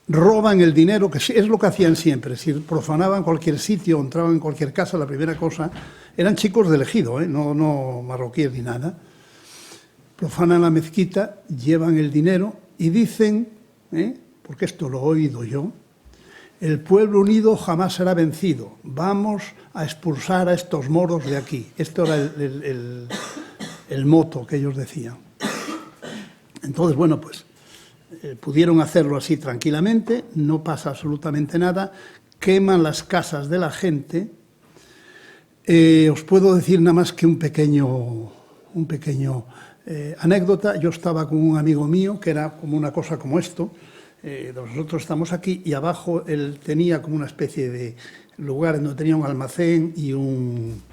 roban el dinero, que es lo que hacían siempre. Si profanaban cualquier sitio, entraban en cualquier casa, la primera cosa, eran chicos del ejido, no marroquíes ni nada, profanan la mezquita, llevan el dinero y dicen, porque esto lo he oído yo, el pueblo unido jamás será vencido, vamos a expulsar a estos moros de aquí. Esto era el moto que ellos decían. Entonces, bueno, pues pudieron hacerlo así tranquilamente, no pasa absolutamente nada, queman las casas de la gente. Os puedo decir nada más que un pequeño anécdota. Yo estaba con un amigo mío, que era como una cosa como esto. Nosotros estamos aquí y abajo él tenía como una especie de lugar donde tenía un almacén y en un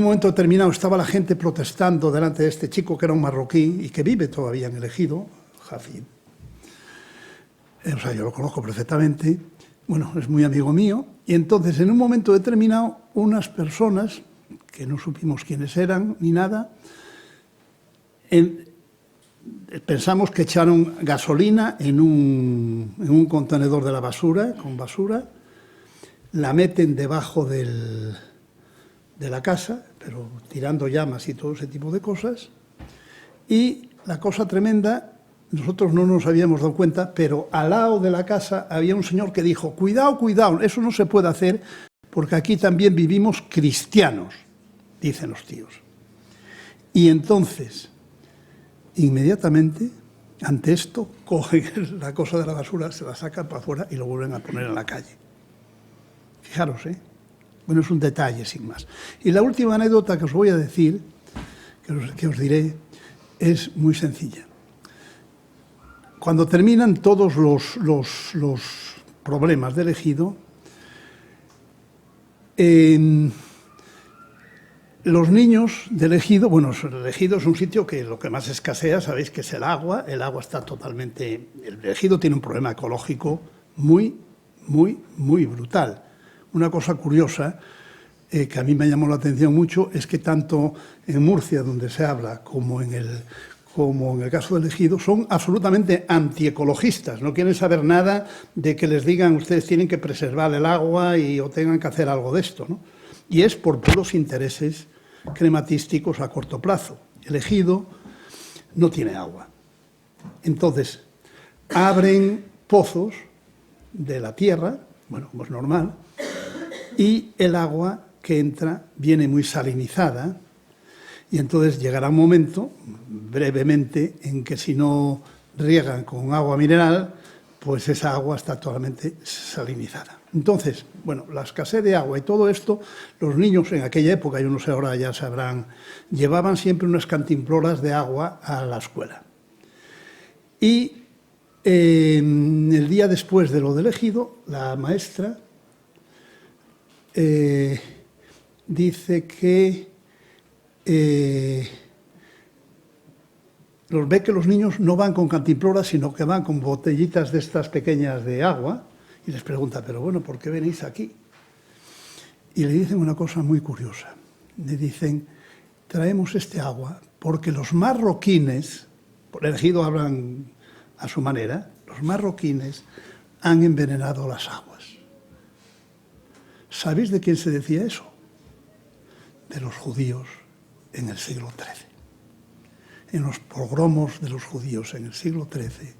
momento determinado estaba la gente protestando delante de este chico que era un marroquí y que vive todavía en el ejido, Jafid. O sea, yo lo conozco perfectamente, bueno, es muy amigo mío, y entonces en un momento determinado unas personas, que no supimos quiénes eran ni nada, pensamos que echaron gasolina en un contenedor de la basura, con basura, la meten debajo de la casa, pero tirando llamas y todo ese tipo de cosas, y la cosa tremenda, nosotros no nos habíamos dado cuenta, pero al lado de la casa había un señor que dijo, cuidado, cuidado, eso no se puede hacer porque aquí también vivimos cristianos, dicen los tíos. Y entonces, inmediatamente, ante esto, cogen la cosa de la basura, se la sacan para afuera y lo vuelven a poner en la calle. Fijaros, Bueno, es un detalle, sin más. Y la última anécdota que os voy a decir, que os diré, es muy sencilla. Cuando terminan todos los problemas del ejido, los niños del ejido, bueno, el ejido es un sitio que lo que más escasea, sabéis que es el agua está totalmente... El ejido tiene un problema ecológico muy brutal. Una cosa curiosa que a mí me llamó la atención mucho es que tanto en Murcia, donde se habla, como en el caso del ejido, son absolutamente antiecologistas, no quieren saber nada de que les digan ustedes tienen que preservar el agua o tengan que hacer algo de esto, ¿no? Y es por puros intereses crematísticos a corto plazo. El ejido no tiene agua. Entonces, abren pozos de la tierra, bueno, como es normal, y el agua que entra viene muy salinizada, y entonces llegará un momento, brevemente, en que si no riegan con agua mineral, pues esa agua está totalmente salinizada. Entonces, bueno, la escasez de agua y todo esto, los niños en aquella época, yo no sé, ahora ya sabrán, llevaban siempre unas cantimploras de agua a la escuela. Y el día después de lo del ejido, la maestra dice que ve que los niños no van con cantimploras, sino que van con botellitas de estas pequeñas de agua, y les pregunta, pero bueno, ¿por qué venís aquí? Y le dicen una cosa muy curiosa. Le dicen, traemos este agua porque los marroquines, por el ejido hablan a su manera, los marroquines han envenenado las aguas. ¿Sabéis de quién se decía eso? de los judíos en el siglo XIII. En los pogromos de los judíos en el siglo XIII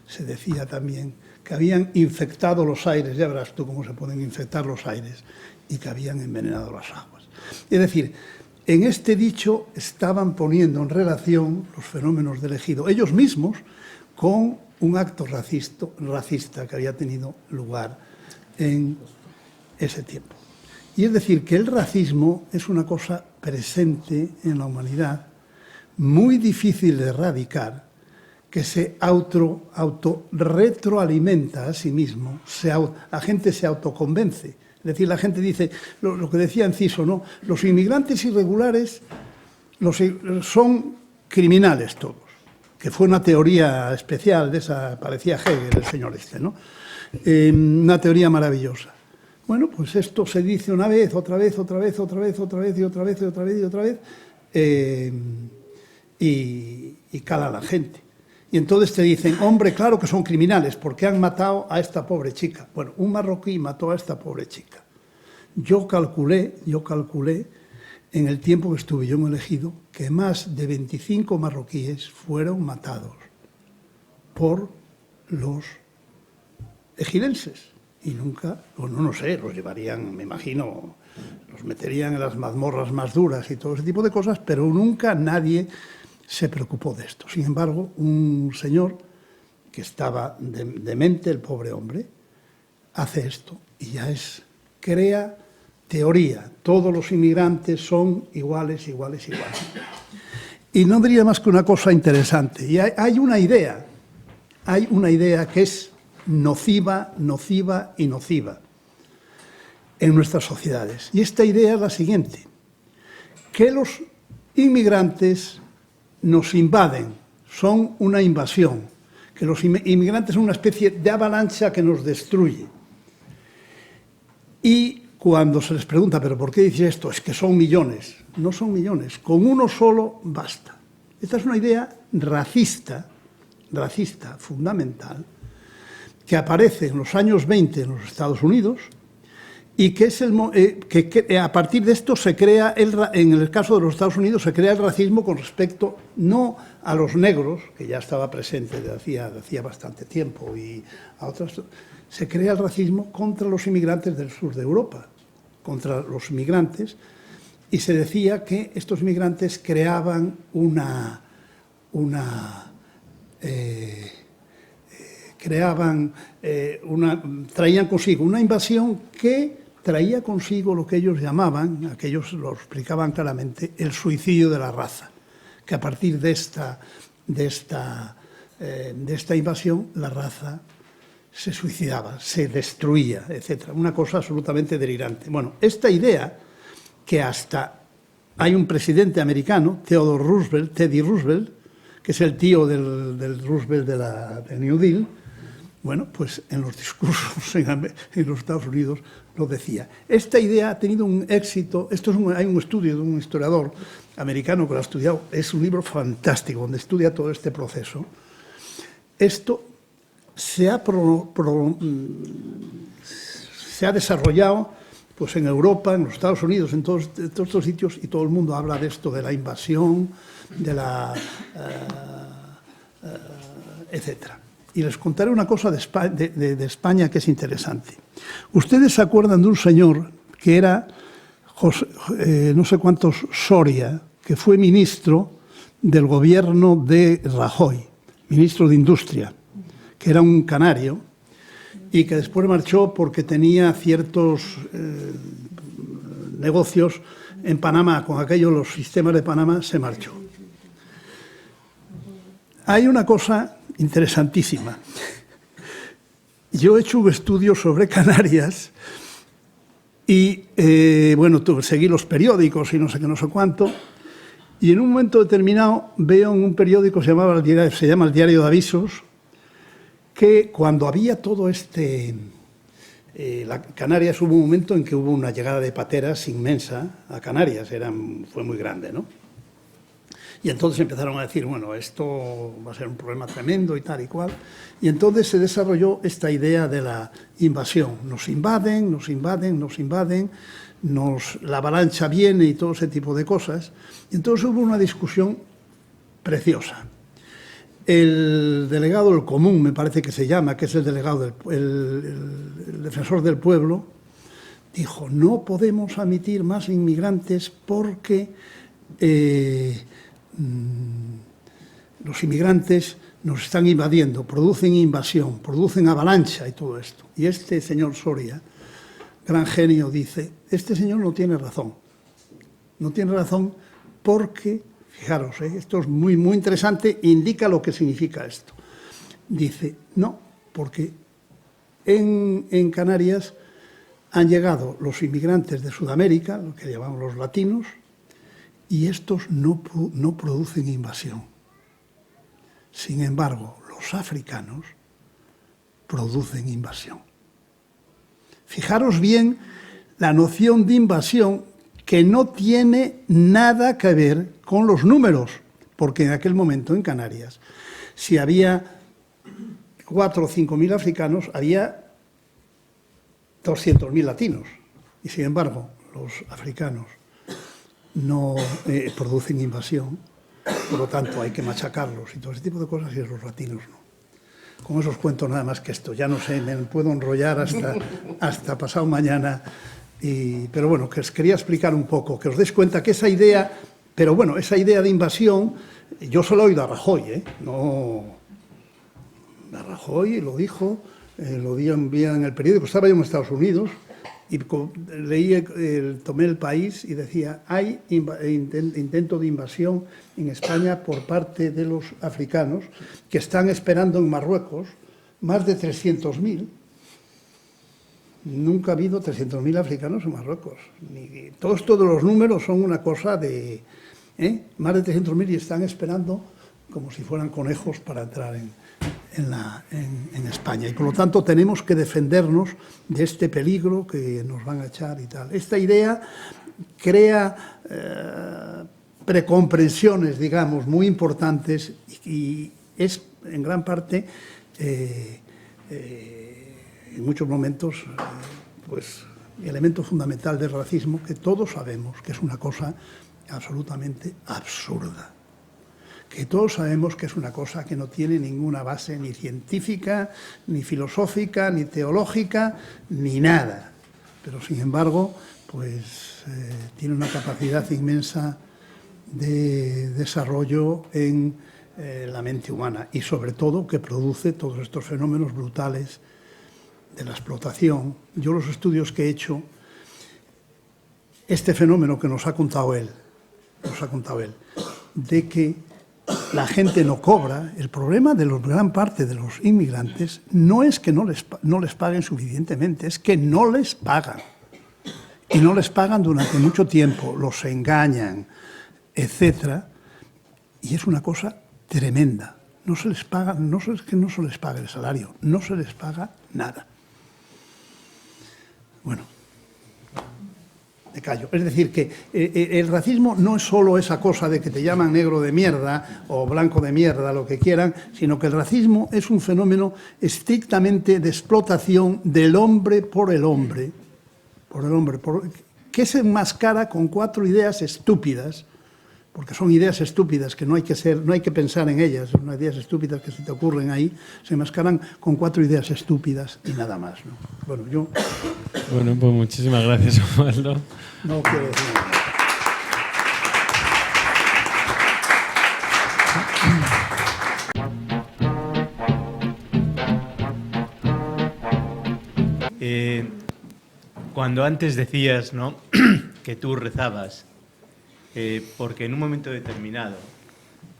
se decía también que habían infectado los aires, ya verás tú cómo se pueden infectar los aires, y que habían envenenado las aguas. Es decir, en este dicho estaban poniendo en relación los fenómenos del ejido, ellos mismos, con un acto racista que había tenido lugar en ese tiempo. Y es decir, que el racismo es una cosa presente en la humanidad, muy difícil de erradicar, que se autorretroalimenta a sí mismo, la gente se autoconvence. Es decir, la gente dice, lo que decía Enciso, ¿no? Los inmigrantes irregulares son criminales todos, que fue una teoría especial, de esa parecía Hegel, el señor este, ¿no? Una teoría maravillosa. Bueno, pues esto se dice una vez, otra vez, otra vez, otra vez, otra vez, y otra vez, y otra vez, y otra vez, y cala a la gente. Y entonces te dicen, hombre, claro que son criminales, porque han matado a esta pobre chica. Bueno, un marroquí mató a esta pobre chica. Yo calculé, en el tiempo que estuve yo en el ejido, que más de 25 marroquíes fueron matados por los ejidenses. Y nunca, bueno, no sé, los llevarían, me imagino, los meterían en las mazmorras más duras y todo ese tipo de cosas, pero nunca nadie se preocupó de esto. Sin embargo, un señor que estaba demente, el pobre hombre, hace esto y ya crea teoría. Todos los inmigrantes son iguales, iguales, iguales. Y no diría más que una cosa interesante. Y hay una idea que es nociva, nociva y nociva en nuestras sociedades. Y esta idea es la siguiente, que los inmigrantes nos invaden, son una invasión, que los inmigrantes son una especie de avalancha que nos destruye. Y cuando se les pregunta, ¿pero por qué dice esto? Es que son millones. No son millones, con uno solo basta. Esta es una idea racista fundamental, que aparece en los años 20 en los Estados Unidos, y que es a partir de esto se crea, en el caso de los Estados Unidos, se crea el racismo con respecto no a los negros, que ya estaba presente desde hacía bastante tiempo, y a otras, se crea el racismo contra los inmigrantes del sur de Europa, contra los inmigrantes, y se decía que estos inmigrantes creaban traían consigo una invasión que traía consigo lo que ellos llamaban, aquellos lo explicaban claramente, el suicidio de la raza, que a partir de esta invasión la raza se suicidaba, se destruía, etc. Una cosa absolutamente delirante. Bueno, esta idea, que hasta hay un presidente americano, Teddy Roosevelt, que es el tío del Roosevelt de New Deal, bueno, pues en los discursos en los Estados Unidos lo decía. Esta idea ha tenido un éxito. Hay un estudio de un historiador americano que lo ha estudiado. Es un libro fantástico donde estudia todo este proceso. Esto se ha desarrollado pues en Europa, en los Estados Unidos, en todos estos sitios, y todo el mundo habla de esto, de la invasión, etcétera. Y les contaré una cosa de España que es interesante. Ustedes se acuerdan de un señor que era no sé cuántos Soria, que fue ministro del gobierno de Rajoy, ministro de Industria, que era un canario y que después marchó porque tenía ciertos negocios en Panamá. Con aquello, los sistemas de Panamá, se marchó. Hay una cosa interesantísima. Yo he hecho un estudio sobre Canarias y, seguí los periódicos y no sé qué, no sé cuánto, y en un momento determinado veo en un periódico, se llama el Diario de Avisos, que cuando había todo Canarias, hubo un momento en que hubo una llegada de pateras inmensa a Canarias, fue muy grande, ¿no? Y entonces empezaron a decir, bueno, esto va a ser un problema tremendo y tal y cual. Y entonces se desarrolló esta idea de la invasión. Nos invaden, la avalancha viene y todo ese tipo de cosas. Y entonces hubo una discusión preciosa. El delegado del común, me parece que se llama, que es el delegado, el defensor del pueblo, dijo, no podemos admitir más inmigrantes porque los inmigrantes nos están invadiendo, producen invasión, producen avalancha y todo esto. Y este señor Soria, gran genio, dice, este señor no tiene razón. No tiene razón porque, fijaros, esto es muy, muy interesante, indica lo que significa esto. Dice, no, porque en Canarias han llegado los inmigrantes de Sudamérica, lo que llamamos los latinos, y estos no producen invasión. Sin embargo, los africanos producen invasión. Fijaros bien la noción de invasión que no tiene nada que ver con los números, porque en aquel momento en Canarias, si había 4 o 5.000 africanos, había 200.000 latinos. Y sin embargo, los africanos no producen invasión, por lo tanto hay que machacarlos y todo ese tipo de cosas, y los latinos no. Con eso os cuento nada más que esto. Ya no sé, me puedo enrollar hasta pasado mañana. Pero bueno, que os quería explicar un poco, que os deis cuenta que esa idea, pero bueno, esa idea de invasión, yo solo he oído a Rajoy, no, a Rajoy lo dijo, lo di en el periódico, estaba yo en Estados Unidos y leí, tomé El País y decía, hay intento de invasión en España por parte de los africanos que están esperando en Marruecos más de 300.000. Nunca ha habido 300.000 africanos en Marruecos. Todos los números son una cosa de más de 300.000 y están esperando como si fueran conejos para entrar en España. Y por lo tanto tenemos que defendernos de este peligro que nos van a echar y tal. Esta idea crea precomprensiones, digamos, muy importantes y es en gran parte... en muchos momentos, pues, elemento fundamental del racismo que todos sabemos que es una cosa absolutamente absurda. Que todos sabemos que es una cosa que no tiene ninguna base ni científica, ni filosófica, ni teológica, ni nada. Pero, sin embargo, pues, tiene una capacidad inmensa de desarrollo en la mente humana y, sobre todo, que produce todos estos fenómenos brutales de la explotación. Yo los estudios que he hecho, este fenómeno que nos ha contado él, de que la gente no cobra, el problema de gran parte de los inmigrantes no es que no les paguen suficientemente, es que no les pagan. Y no les pagan durante mucho tiempo, los engañan, etc. Y es una cosa tremenda. No se les paga, no es que no se les pague el salario, no se les paga nada. Bueno, me callo. Es decir, que el racismo no es solo esa cosa de que te llaman negro de mierda o blanco de mierda, lo que quieran, sino que el racismo es un fenómeno estrictamente de explotación del hombre, que se enmascara con 4 ideas estúpidas, porque son ideas estúpidas que no hay que pensar en ellas, son ideas estúpidas que se te ocurren ahí, se enmascaran con 4 ideas estúpidas y nada más, ¿no? Bueno,
pues muchísimas gracias, Osvaldo.
No quiero decir
nada. Cuando antes decías, ¿no?, que tú rezabas porque en un momento determinado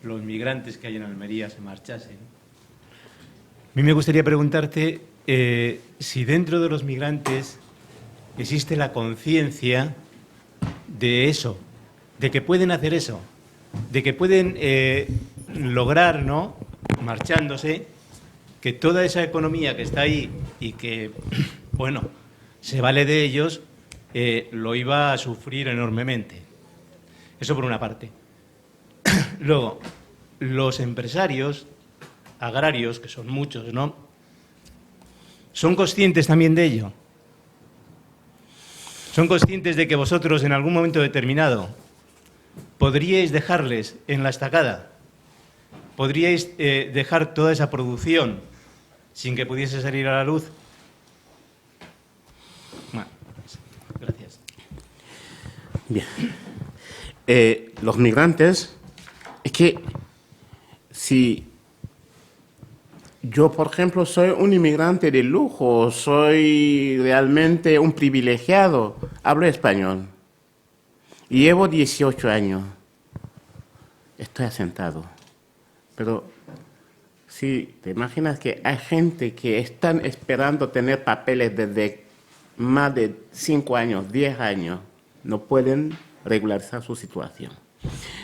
los migrantes que hay en Almería se marchasen, a mí me gustaría preguntarte si dentro de los migrantes existe la conciencia de eso, de que pueden hacer eso, de que pueden lograr, ¿no?, marchándose, que toda esa economía que está ahí y que, bueno, se vale de ellos, lo iba a sufrir enormemente. Eso por una parte. Luego, los empresarios agrarios, que son muchos, ¿no?, ¿son conscientes también de ello? ¿Son conscientes de que vosotros en algún momento determinado podríais dejarles en la estacada? ¿Podríais dejar toda esa producción sin que pudiese salir a la luz? Bueno, gracias.
Bien. Los migrantes, es que si yo, por ejemplo, soy un inmigrante de lujo, soy realmente un privilegiado, hablo español y llevo 18 años, estoy asentado, pero si te imaginas que hay gente que están esperando tener papeles desde más de 5 años, 10 años, no pueden regularizar su situación.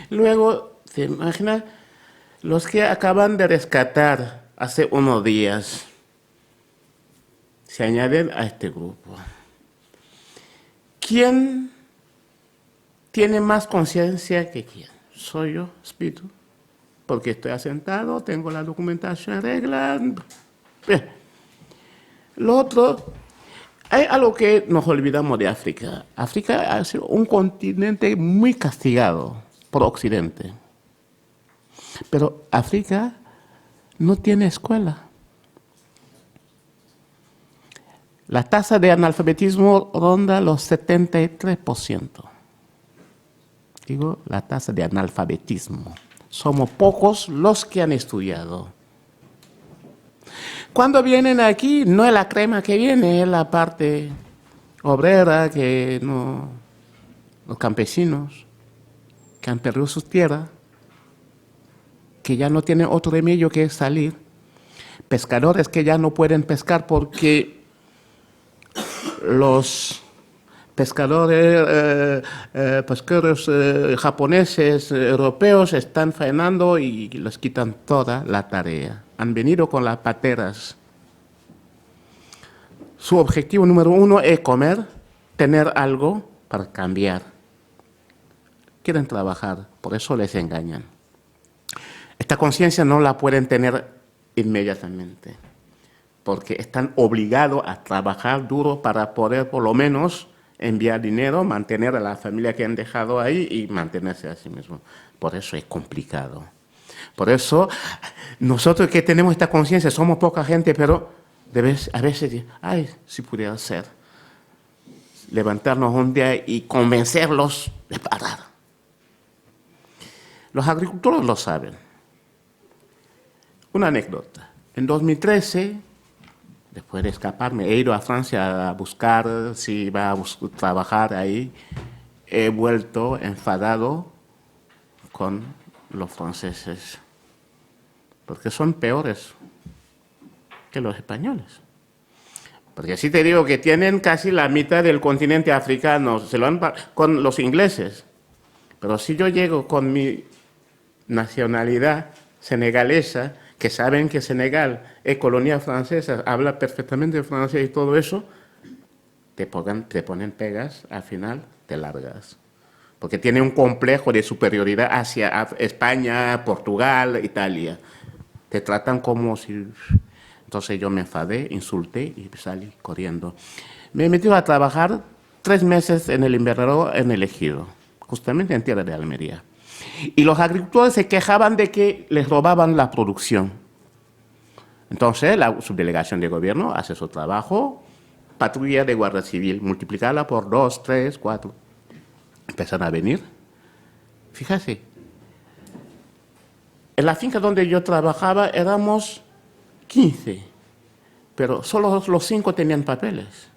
Luego, te imaginas los que acaban de rescatar hace unos días, se añaden a este grupo. ¿Quién tiene más conciencia que quién? Soy yo, espíritu, porque estoy asentado, tengo la documentación en regla. Bien. Lo otro, hay algo que nos olvidamos de África. África ha sido un continente muy castigado por Occidente. Pero África no tiene escuela. La tasa de analfabetismo ronda los 73%. Digo, la tasa de analfabetismo. Somos pocos los que han estudiado. Cuando vienen aquí, no es la crema que viene, es la parte obrera, que no, los campesinos que han perdido sus tierras, que ya no tienen otro remedio que salir, pescadores que ya no pueden pescar porque los pescadores, pesqueros japoneses, europeos están faenando y les quitan toda la tarea. Han venido con las pateras. Su objetivo número 1 es comer, tener algo para cambiar. Quieren trabajar, por eso les engañan. Esta conciencia no la pueden tener inmediatamente, porque están obligados a trabajar duro para poder por lo menos enviar dinero, mantener a la familia que han dejado ahí y mantenerse a sí mismos. Por eso es complicado. Por eso nosotros que tenemos esta conciencia, somos poca gente, pero a veces, ay, si pudiera ser, levantarnos un día y convencerlos de parar. Los agricultores lo saben. Una anécdota. En 2013, después de escaparme, he ido a Francia a buscar si iba a trabajar ahí. He vuelto enfadado con los franceses, porque son peores que los españoles. Porque sí te digo que tienen casi la mitad del continente africano, se lo han con los ingleses. Pero si yo llego con mi nacionalidad senegalesa, que saben que Senegal es colonia francesa, habla perfectamente francés y todo eso, te ponen pegas, al final te largas. Porque tiene un complejo de superioridad hacia España, Portugal, Italia. Te tratan como si... Entonces yo me enfadé, insulté y salí corriendo. Me he metido a trabajar 3 meses en el invernadero en el Ejido, justamente en tierra de Almería. Y los agricultores se quejaban de que les robaban la producción. Entonces la subdelegación de gobierno hace su trabajo, patrulla de Guardia Civil, multiplicarla por 2, 3, 4. Empiezan a venir. Fíjate, en la finca donde yo trabajaba éramos 15, pero solo los 5 tenían papeles.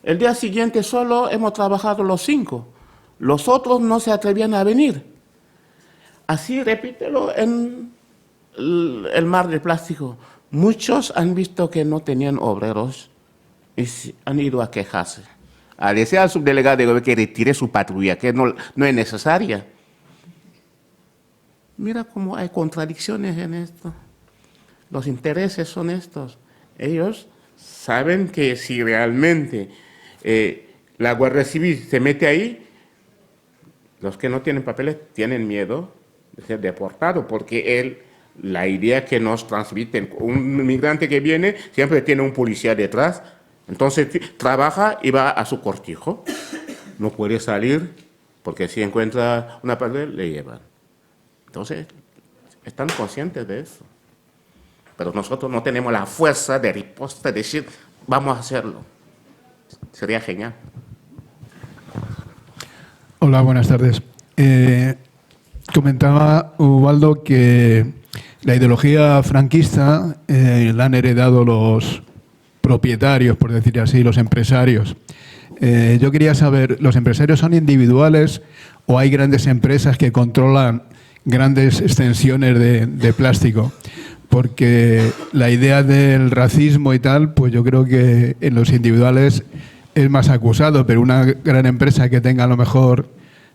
El día siguiente solo hemos trabajado los 5. Los otros no se atrevían a venir. Así repítelo en el mar de plástico. Muchos han visto que no tenían obreros y han ido a quejarse. A decir al subdelegado de gobierno que retire su patrulla, que no es necesaria. Mira cómo hay contradicciones en esto. Los intereses son estos. Ellos saben que si realmente la Guardia Civil se mete ahí, los que no tienen papeles tienen miedo de ser deportados, porque la idea que nos transmiten, un migrante que viene siempre tiene un policía detrás, Entonces trabaja y va a su cortijo. No puede salir porque si encuentra una pared le llevan. Entonces están conscientes de eso. Pero nosotros no tenemos la fuerza de respuesta de decir, vamos a hacerlo. Sería genial.
Hola, buenas tardes. Comentaba Ubaldo que la ideología franquista la han heredado los propietarios, por decir así, los empresarios. Yo quería saber, ¿los empresarios son individuales o hay grandes empresas que controlan grandes extensiones de plástico? Porque la idea del racismo y tal, pues yo creo que en los individuales es más acusado, pero una gran empresa que tenga a lo mejor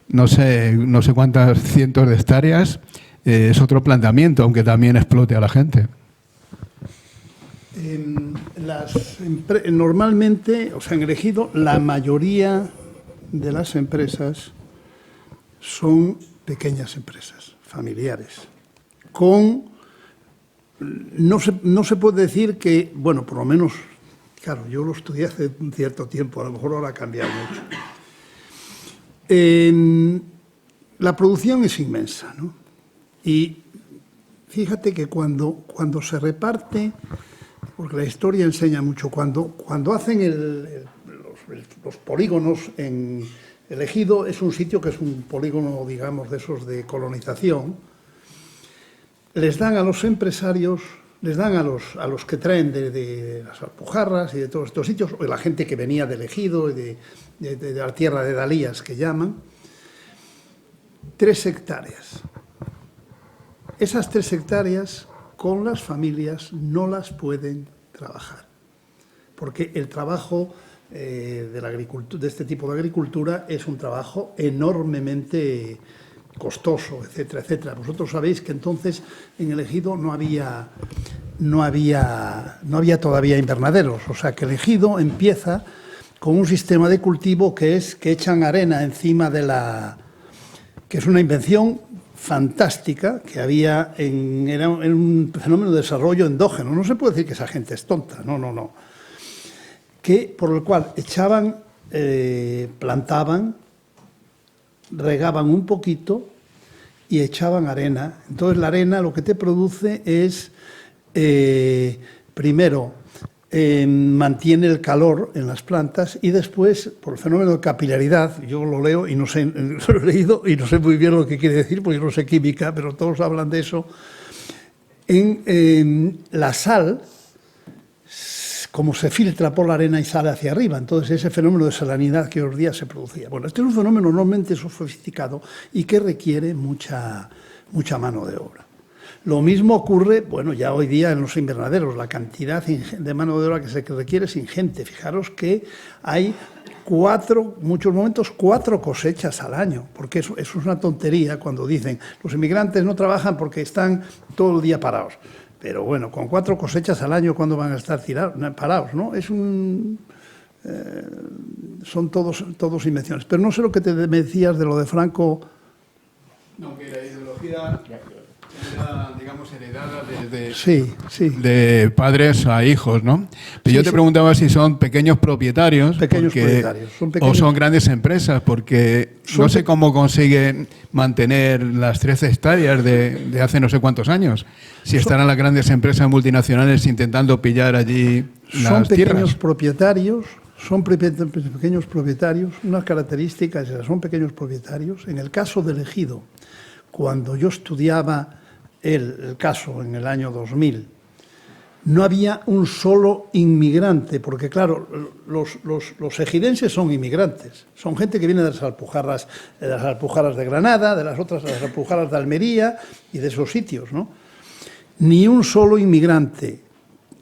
no sé cuántas cientos de hectáreas es otro planteamiento, aunque también explote a la gente.
Normalmente, o sea, en Ejido, la mayoría de las empresas son pequeñas empresas, familiares, con... No se puede decir que, bueno, por lo menos, claro, yo lo estudié hace un cierto tiempo, a lo mejor ahora ha cambiado mucho. La producción es inmensa, ¿no? Y fíjate que cuando se reparte, porque la historia enseña mucho, cuando hacen los polígonos en el Ejido, es un sitio que es un polígono, digamos, de esos de colonización. Les dan a los empresarios, les dan a los que traen de las Alpujarras y de todos estos sitios, o de la gente que venía del Ejido y de la tierra de Dalías, que llaman, 3 hectáreas. Esas 3 hectáreas, con las familias, no las pueden trabajar, porque el trabajo de la agricultura, de este tipo de agricultura es un trabajo enormemente costoso, etcétera, etcétera. Vosotros sabéis que entonces en el Ejido no había todavía invernaderos, o sea que el Ejido empieza con un sistema de cultivo que echan arena encima que es una invención fantástica que había era un fenómeno de desarrollo endógeno. No se puede decir que esa gente es tonta, no. Por el cual echaban, plantaban, regaban un poquito y echaban arena. Entonces la arena lo que te produce es, primero, mantiene el calor en las plantas y después, por el fenómeno de capilaridad, yo lo leo y no sé, lo he leído y no sé muy bien lo que quiere decir porque yo no sé química, pero todos hablan de eso, la sal, como se filtra por la arena y sale hacia arriba. Entonces, ese fenómeno de salinidad que hoy día se producía. Bueno, este es un fenómeno normalmente sofisticado y que requiere mucha mano de obra. Lo mismo ocurre, bueno, ya hoy día en los invernaderos, la cantidad de mano de obra que se requiere es ingente. Fijaros que hay muchos momentos 4 cosechas al año, porque eso es una tontería cuando dicen los inmigrantes no trabajan porque están todo el día parados. Pero bueno, con 4 cosechas al año, ¿cuándo van a estar parados? ¿No? Son todos invenciones. Pero no sé lo que me decías de lo de Franco.
No, que la ideología era, digamos, heredada
de
padres a hijos, ¿no? Pero yo te preguntaba si son pequeños propietarios. O son grandes empresas, porque no sé cómo consiguen mantener las 13 hectáreas de hace no sé cuántos años. Si estarán las grandes empresas multinacionales intentando pillar allí las tierras.
Son pequeños propietarios, unas características, son pequeños propietarios. En el caso del Ejido, cuando yo estudiaba el caso en el año 2000, no había un solo inmigrante, porque claro, los ejidenses son inmigrantes, son gente que viene de las Alpujarras de Granada, de las Alpujarras de Almería y de esos sitios, ¿no? Ni un solo inmigrante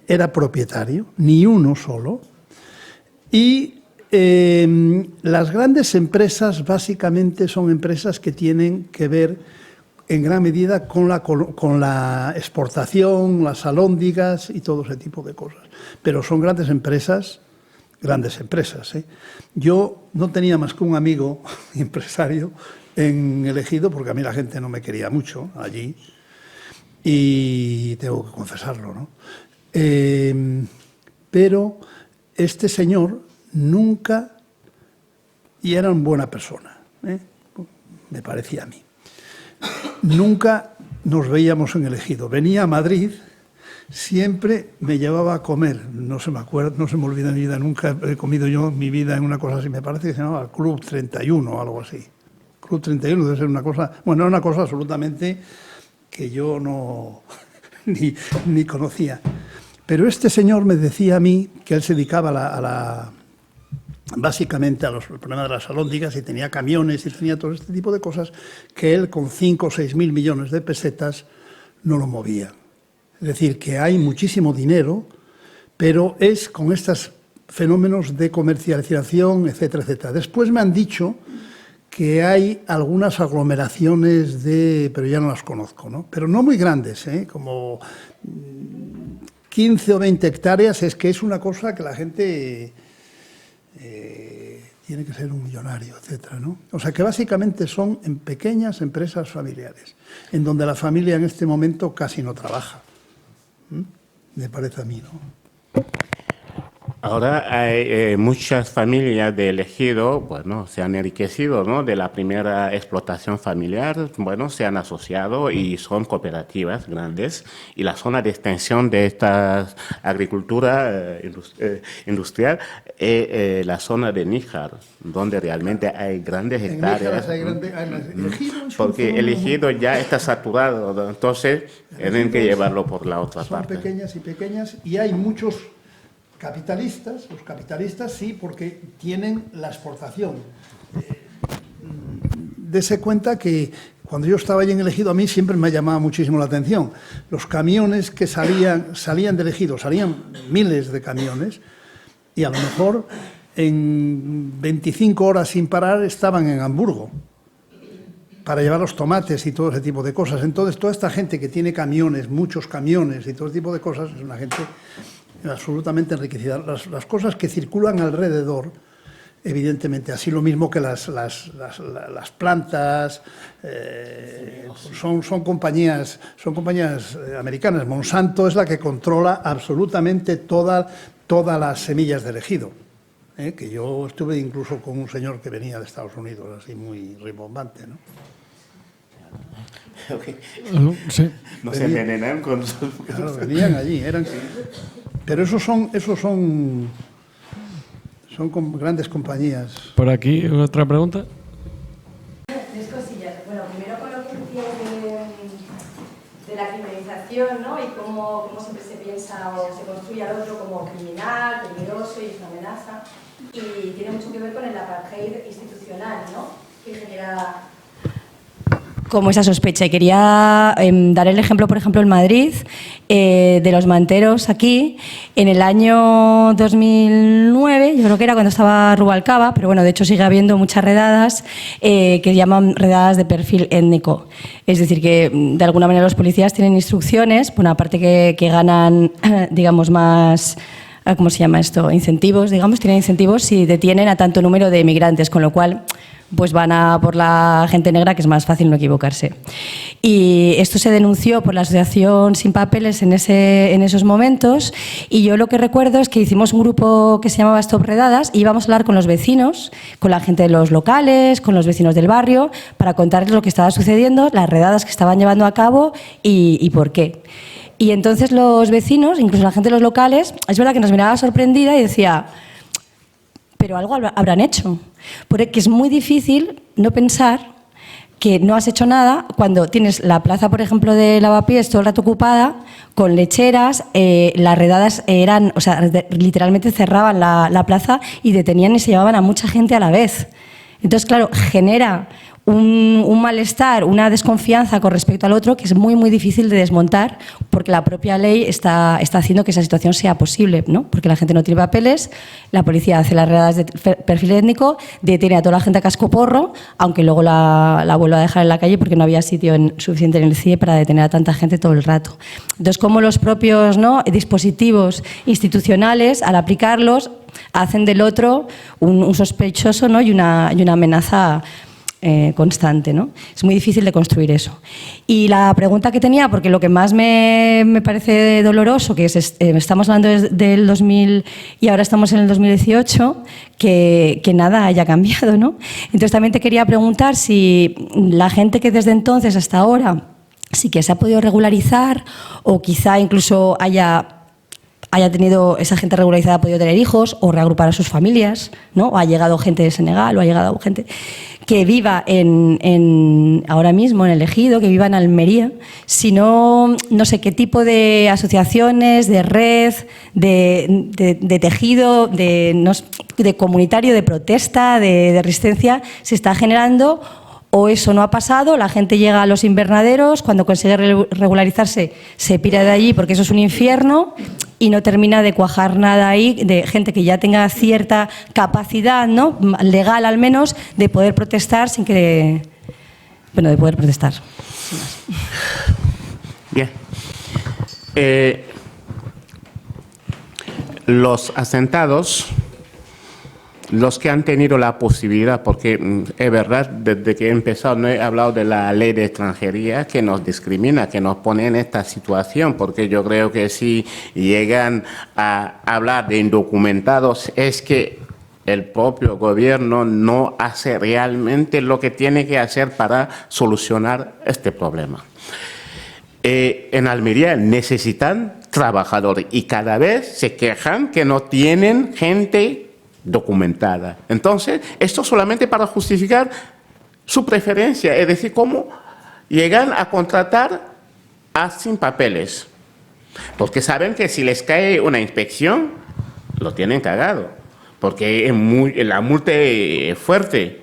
era propietario, ni uno solo. Y las grandes empresas básicamente son empresas que tienen que ver en gran medida con la exportación, las alhóndigas y todo ese tipo de cosas. Pero son grandes empresas, ¿eh? Yo no tenía más que un amigo empresario en el Ejido, porque a mí la gente no me quería mucho allí, y tengo que confesarlo, ¿no? Pero este señor nunca, y era una buena persona, me parecía a mí, nunca nos veíamos en el ejido. Venía a Madrid, siempre me llevaba a comer, no se me olvida mi vida, nunca he comido yo mi vida en una cosa así, me parece que se llamaba Club 31 o algo así. Club 31 debe ser una cosa, bueno, una cosa absolutamente que yo no ni conocía. Pero este señor me decía a mí que él se dedicaba básicamente a los problemas de las alhóndigas y tenía camiones y tenía todo este tipo de cosas que él con 5 o 6 mil millones de pesetas no lo movía. Es decir, que hay muchísimo dinero, pero es con estos fenómenos de comercialización, etcétera, etcétera. Después me han dicho que hay algunas aglomeraciones pero ya no las conozco, ¿no? Pero no muy grandes, como 15 o 20 hectáreas, es que es una cosa que la gente tiene que ser un millonario, etcétera, ¿no? O sea que básicamente son en pequeñas empresas familiares, en donde la familia en este momento casi no trabaja. Me parece a mí, ¿no?
Ahora hay muchas familias del ejido, bueno, se han enriquecido, ¿no? De la primera explotación familiar, bueno, se han asociado y son cooperativas grandes. Y la zona de extensión de esta agricultura industrial es la zona de Níjar, donde realmente hay grandes hectáreas. Porque el ejido ya está saturado, ¿no? Entonces tienen que llevarlo por la otra parte.
Son pequeñas y pequeñas y hay muchos capitalistas, los capitalistas sí, porque tienen la exportación. Dese cuenta que cuando yo estaba allí en el ejido, a mí siempre me llamaba muchísimo la atención. Los camiones que salían del ejido, salían miles de camiones, y a lo mejor en 25 horas sin parar estaban en Hamburgo para llevar los tomates y todo ese tipo de cosas. Entonces, toda esta gente que tiene camiones, muchos camiones y todo ese tipo de cosas, es una gente absolutamente enriquecida. Las cosas que circulan alrededor, evidentemente, así lo mismo que las plantas, son compañías americanas. Monsanto es la que controla absolutamente todas las semillas del ejido. Que yo estuve incluso con un señor que venía de Estados Unidos, así muy rimbombante, ¿no?
Okay.
Sí.
No se envenenan con...
Claro, venían allí, pero esos son grandes compañías.
Por aquí, otra pregunta.
Tres cosillas. Bueno, primero con lo que decías de la criminalización, ¿no? Y cómo siempre se piensa o se construye al otro como criminal, peligroso y es una amenaza. Y tiene mucho que ver con el apartheid institucional, ¿no? Que genera como esa sospecha. Y quería dar el ejemplo, por ejemplo, en Madrid, de los manteros aquí, en el año 2009, yo creo que era cuando estaba Rubalcaba, pero bueno, de hecho sigue habiendo muchas redadas que llaman redadas de perfil étnico. Es decir, que de alguna manera los policías tienen instrucciones, bueno, aparte que ganan, digamos, más... ¿Cómo se llama esto? Incentivos, digamos, tienen incentivos si detienen a tanto número de migrantes, con lo cual pues van a por la gente negra, que es más fácil no equivocarse. Y esto se denunció por la Asociación Sin Papeles en esos momentos, y yo lo que recuerdo es que hicimos un grupo que se llamaba Stop Redadas y íbamos a hablar con los vecinos, con la gente de los locales, con los vecinos del barrio, para contarles lo que estaba sucediendo, las redadas que estaban llevando a cabo y por qué. Y entonces los vecinos, incluso la gente de los locales, es verdad que nos miraba sorprendida y decía, pero algo habrán hecho. Porque es muy difícil no pensar que no has hecho nada cuando tienes la plaza, por ejemplo, de Lavapiés todo el rato ocupada, con lecheras, las redadas eran, o sea, literalmente cerraban la plaza y detenían y se llevaban a mucha gente a la vez. Entonces, claro, genera un malestar, una desconfianza con respecto al otro que es muy, muy difícil de desmontar, porque la propia ley está haciendo que esa situación sea posible, ¿no? Porque la gente no tiene papeles, la policía hace las redadas de perfil étnico, detiene a toda la gente a cascoporro, aunque luego la vuelva a dejar en la calle porque no había sitio suficiente en el CIE para detener a tanta gente todo el rato. Entonces, como los propios, ¿no?, dispositivos institucionales, al aplicarlos, hacen del otro un sospechoso, ¿no?, y una amenaza constante, ¿no? Es muy difícil de construir eso. Y la pregunta que tenía, porque lo que más me parece doloroso, que es, estamos hablando del 2000 y ahora estamos en el 2018, que nada haya cambiado, ¿no? Entonces también te quería preguntar si la gente que desde entonces hasta ahora sí que se ha podido regularizar o quizá incluso haya tenido, esa gente regularizada ha podido tener hijos o reagrupar a sus familias, ¿no? O ha llegado gente de Senegal o ha llegado gente que viva ahora mismo en el Ejido, que viva en Almería, si no sé qué tipo de asociaciones, de red, de tejido, de comunitario, de protesta, de resistencia se está generando. O eso no ha pasado, la gente llega a los invernaderos, cuando consigue regularizarse se pira de allí porque eso es un infierno y no termina de cuajar nada ahí de gente que ya tenga cierta capacidad, ¿no?, legal al menos, de poder protestar sin que... Bueno, de poder protestar.
Bien. Los asentados, los que han tenido la posibilidad, porque es verdad, desde que he empezado no he hablado de la ley de extranjería que nos discrimina, que nos pone en esta situación, porque yo creo que si llegan a hablar de indocumentados es que el propio gobierno no hace realmente lo que tiene que hacer para solucionar este problema. En Almería necesitan trabajadores y cada vez se quejan que no tienen gente documentada. Entonces, esto solamente para justificar su preferencia, es decir, cómo llegan a contratar a sin papeles, porque saben que si les cae una inspección, lo tienen cagado, porque la multa es fuerte.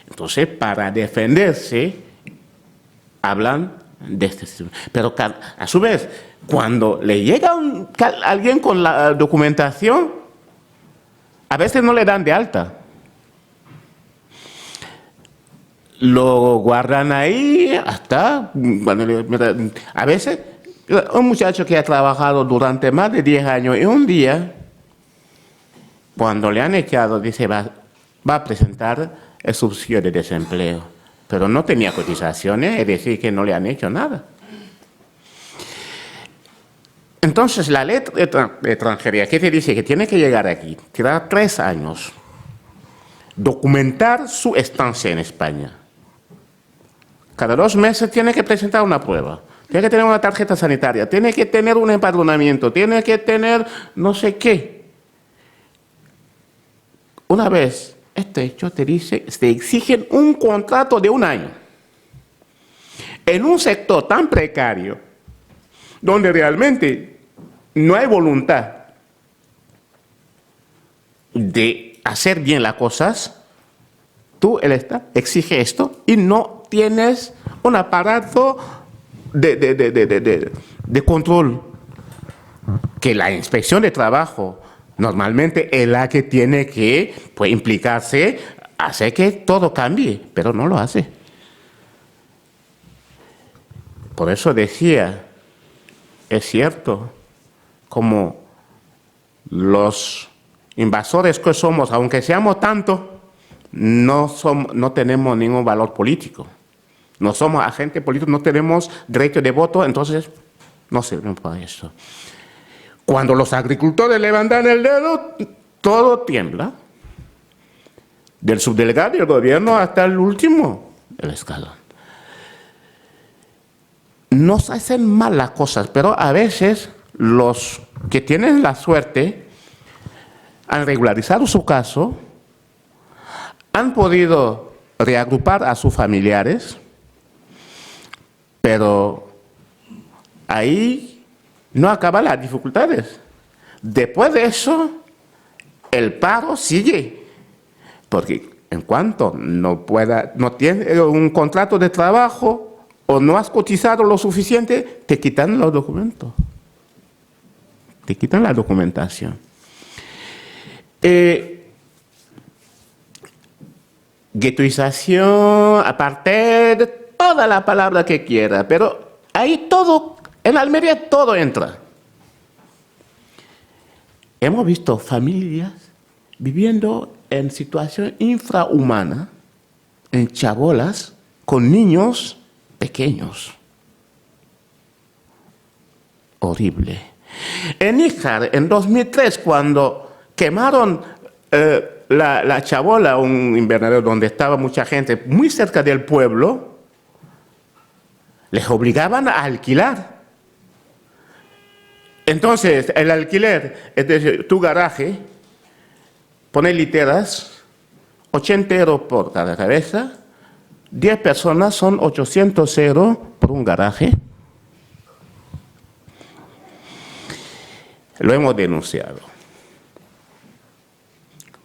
Entonces, para defenderse, hablan de este sistema. Pero a su vez, cuando le llega alguien con la documentación, a veces no le dan de alta. Lo guardan ahí hasta... A veces, un muchacho que ha trabajado durante más de 10 años y un día, cuando le han echado, dice, va a presentar el subsidio de desempleo. Pero no tenía cotizaciones, es decir, que no le han hecho nada. Entonces, la ley de extranjería, ¿qué te dice? Que tiene que llegar aquí, tirar 3 años, documentar su estancia en España. Cada 2 meses tiene que presentar una prueba, tiene que tener una tarjeta sanitaria, tiene que tener un empadronamiento, tiene que tener no sé qué. Una vez este hecho te dice, te exigen un contrato de 1 año. En un sector tan precario, donde realmente no hay voluntad de hacer bien las cosas, tú, el Estado, exige esto y no tienes un aparato de control. Que la inspección de trabajo normalmente es la que tiene que implicarse, hacer que todo cambie, pero no lo hace. Por eso decía, es cierto, como los invasores que somos, aunque seamos tantos, no tenemos ningún valor político. No somos agentes políticos, no tenemos derecho de voto, entonces no sirven para eso. Cuando los agricultores levantan el dedo, todo tiembla. Del subdelegado del gobierno hasta el último, el escalón. Nos hacen mal las cosas, pero a veces los que tienen la suerte han regularizado su caso, han podido reagrupar a sus familiares, pero ahí no acaban las dificultades. Después de eso, el paro sigue, porque en cuanto no tiene un contrato de trabajo o no has cotizado lo suficiente, te quitan los documentos. Te quitan la documentación. Guetoización, apartheid, toda la palabra que quiera, pero ahí todo, en Almería todo entra. Hemos visto familias viviendo en situación infrahumana, en chabolas con niños pequeños. Horrible. En Níjar, en 2003, cuando quemaron la chabola, un invernadero donde estaba mucha gente, muy cerca del pueblo, les obligaban a alquilar. Entonces, el alquiler, es decir, tu garaje, poner literas, 80 euros por cada cabeza, 10 personas son 800 euros por un garaje. Lo hemos denunciado.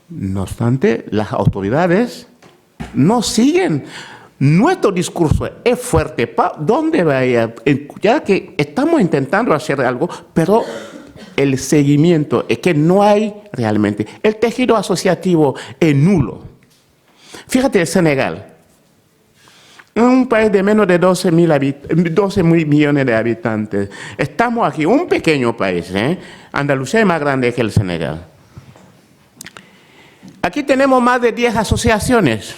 No obstante, las autoridades no siguen. Nuestro discurso es fuerte. ¿Dónde vaya? Ya que estamos intentando hacer algo, pero el seguimiento es que no hay realmente. El tejido asociativo es nulo. Fíjate, el Senegal. Un país de menos de 12 millones de habitantes. Estamos aquí, un pequeño país. Andalucía es más grande que el Senegal. Aquí tenemos más de 10 asociaciones.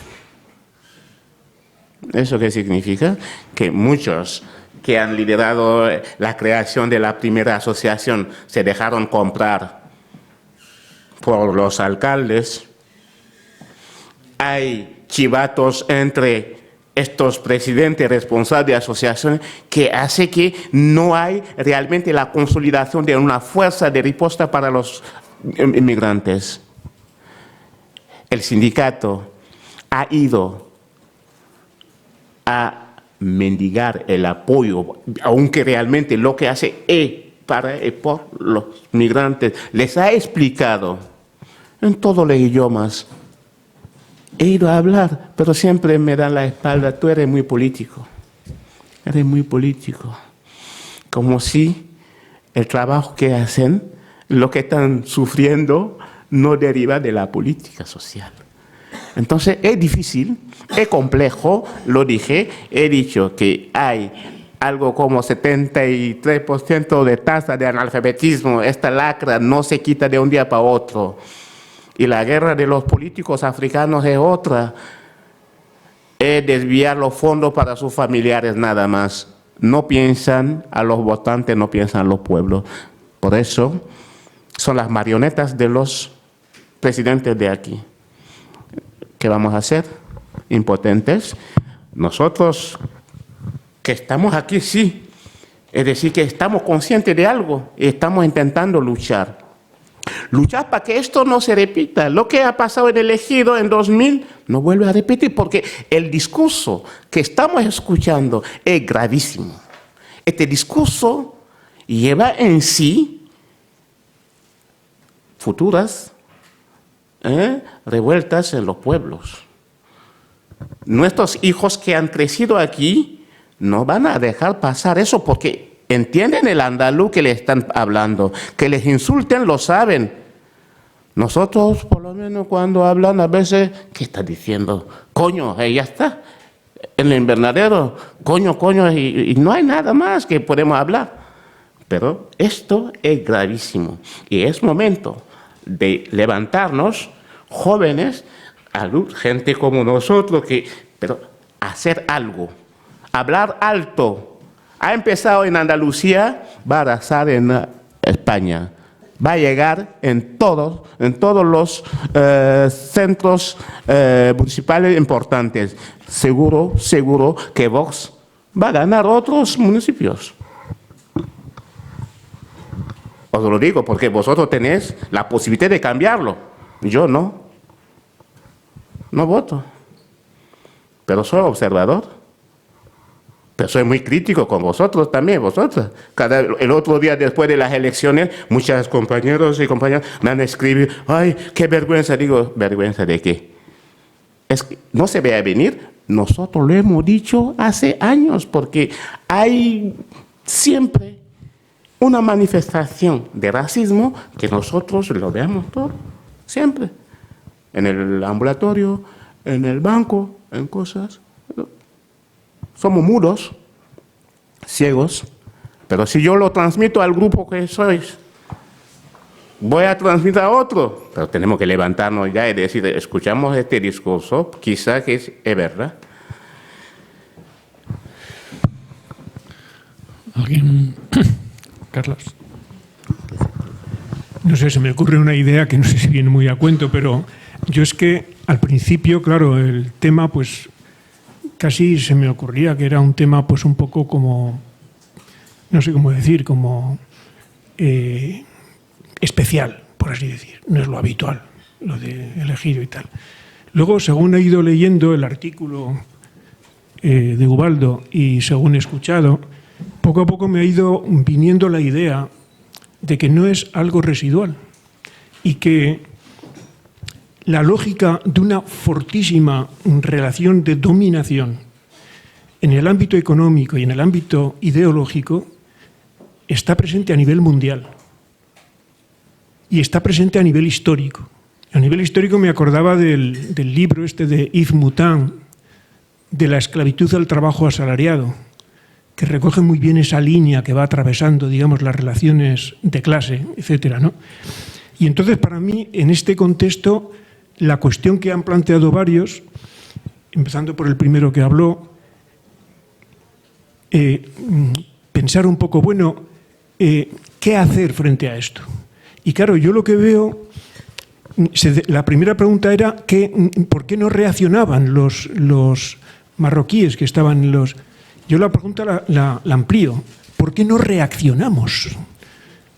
¿Eso qué significa? Que muchos que han liderado la creación de la primera asociación se dejaron comprar por los alcaldes. Hay chivatos entre estos presidentes responsables de asociaciones que hace que no hay realmente la consolidación de una fuerza de respuesta para los inmigrantes. El sindicato ha ido a mendigar el apoyo, aunque realmente lo que hace es por los migrantes. Les ha explicado en todos los idiomas. He ido a hablar, pero siempre me dan la espalda. Tú eres muy político. Eres muy político. Como si el trabajo que hacen, lo que están sufriendo, no deriva de la política social. Entonces es difícil, es complejo, lo dije, he dicho que hay algo como 73% de tasa de analfabetismo. Esta lacra no se quita de un día para otro. Y la guerra de los políticos africanos es otra. Es desviar los fondos para sus familiares nada más. No piensan a los votantes, no piensan a los pueblos. Por eso son las marionetas de los presidentes de aquí. ¿Qué vamos a hacer? Impotentes. Nosotros que estamos aquí, sí. Es decir, que estamos conscientes de algo y estamos intentando luchar. Luchar para que esto no se repita. Lo que ha pasado en el Ejido en 2000 no vuelve a repetir, porque el discurso que estamos escuchando es gravísimo. Este discurso lleva en sí futuras revueltas en los pueblos. Nuestros hijos que han crecido aquí no van a dejar pasar eso, porque entienden el andaluz que le están hablando. Que les insulten, lo saben. Nosotros, por lo menos, cuando hablan a veces, ¿qué está diciendo? Coño, ya está. En el invernadero, coño, y no hay nada más que podemos hablar. Pero esto es gravísimo. Y es momento de levantarnos, jóvenes, gente como nosotros, pero hacer algo. Hablar alto. Ha empezado en Andalucía, va a arrasar en España. Va a llegar en todos los centros municipales importantes. Seguro que Vox va a ganar otros municipios. Os lo digo porque vosotros tenéis la posibilidad de cambiarlo. Yo no. No voto. Pero soy observador. Pero soy muy crítico con vosotros también, vosotras. El otro día, después de las elecciones, muchos compañeros y compañeras me han escrito, ¡ay, qué vergüenza! Digo, ¿vergüenza de qué? Es que no se vea venir. Nosotros lo hemos dicho hace años, porque hay siempre una manifestación de racismo que nosotros lo veamos todo, siempre. En el ambulatorio, en el banco, en cosas. Somos mudos, ciegos, pero si yo lo transmito al grupo que sois, voy a transmitir a otro, pero tenemos que levantarnos ya y decir, escuchamos este discurso, quizá que es verdad.
¿Alguien? Carlos. No sé, se me ocurre una idea que no sé si viene muy a cuento, pero yo es que al principio, claro, el tema pues casi se me ocurría que era un tema pues un poco como, no sé cómo decir, como especial, por así decir. No es lo habitual, lo de elegido y tal. Luego, según he ido leyendo el artículo de Ubaldo y según he escuchado, poco a poco me ha ido viniendo la idea de que no es algo residual y que la lógica de una fortísima relación de dominación en el ámbito económico y en el ámbito ideológico está presente a nivel mundial y está presente a nivel histórico. A nivel histórico me acordaba del libro este de Yves Moutin, de la esclavitud al trabajo asalariado, que recoge muy bien esa línea que va atravesando, digamos, las relaciones de clase, etcétera, ¿no? Y entonces, para mí, en este contexto, la cuestión que han planteado varios, empezando por el primero que habló, pensar un poco, bueno, ¿qué hacer frente a esto? Y claro, yo lo que veo, la primera pregunta era ¿por qué no reaccionaban los marroquíes que estaban en los... Yo la pregunta la amplío. ¿Por qué no reaccionamos?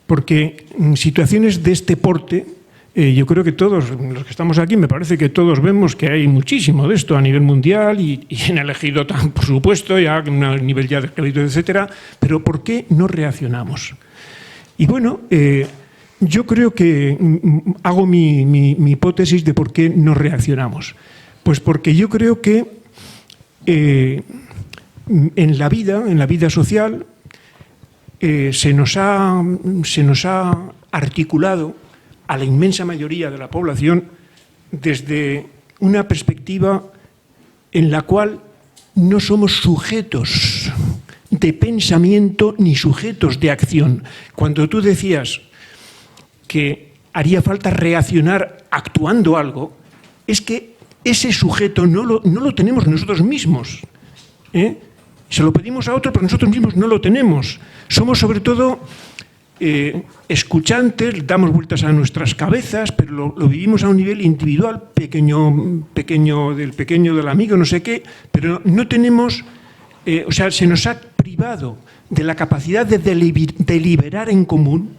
Porque en situaciones de este porte, yo creo que todos los que estamos aquí, me parece que todos vemos que hay muchísimo de esto a nivel mundial y en el ejido, por supuesto, ya a un nivel ya de crédito, etcétera. Pero ¿por qué no reaccionamos? Y bueno, yo creo que hago mi hipótesis de por qué no reaccionamos. Pues porque yo creo que en la vida social, se nos ha articulado a la inmensa mayoría de la población desde una perspectiva en la cual no somos sujetos de pensamiento ni sujetos de acción. Cuando tú decías que haría falta reaccionar actuando algo, es que ese sujeto no lo tenemos nosotros mismos, ¿eh? Se lo pedimos a otro, pero nosotros mismos no lo tenemos. Somos sobre todo escuchantes, damos vueltas a nuestras cabezas, pero lo vivimos a un nivel individual, pequeño del amigo, no sé qué, pero no tenemos, o sea, se nos ha privado de la capacidad de deliberar en común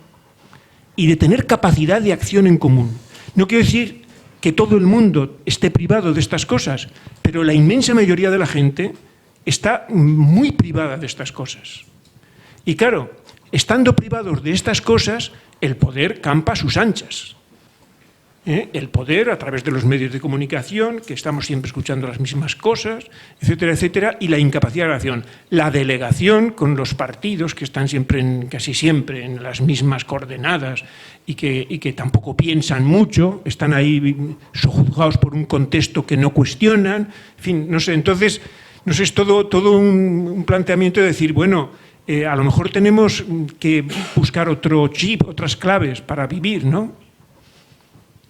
y de tener capacidad de acción en común. No quiero decir que todo el mundo esté privado de estas cosas, pero la inmensa mayoría de la gente está muy privada de estas cosas. Y claro, estando privados de estas cosas, el poder campa a sus anchas. El poder a través de los medios de comunicación, que estamos siempre escuchando las mismas cosas, etcétera, etcétera, y la incapacidad de acción. La delegación con los partidos que están casi siempre en las mismas coordenadas y que tampoco piensan mucho, están ahí sojuzgados por un contexto que no cuestionan, en fin, no sé, entonces... No sé, es todo un planteamiento de decir, bueno, a lo mejor tenemos que buscar otro chip, otras claves para vivir, ¿no?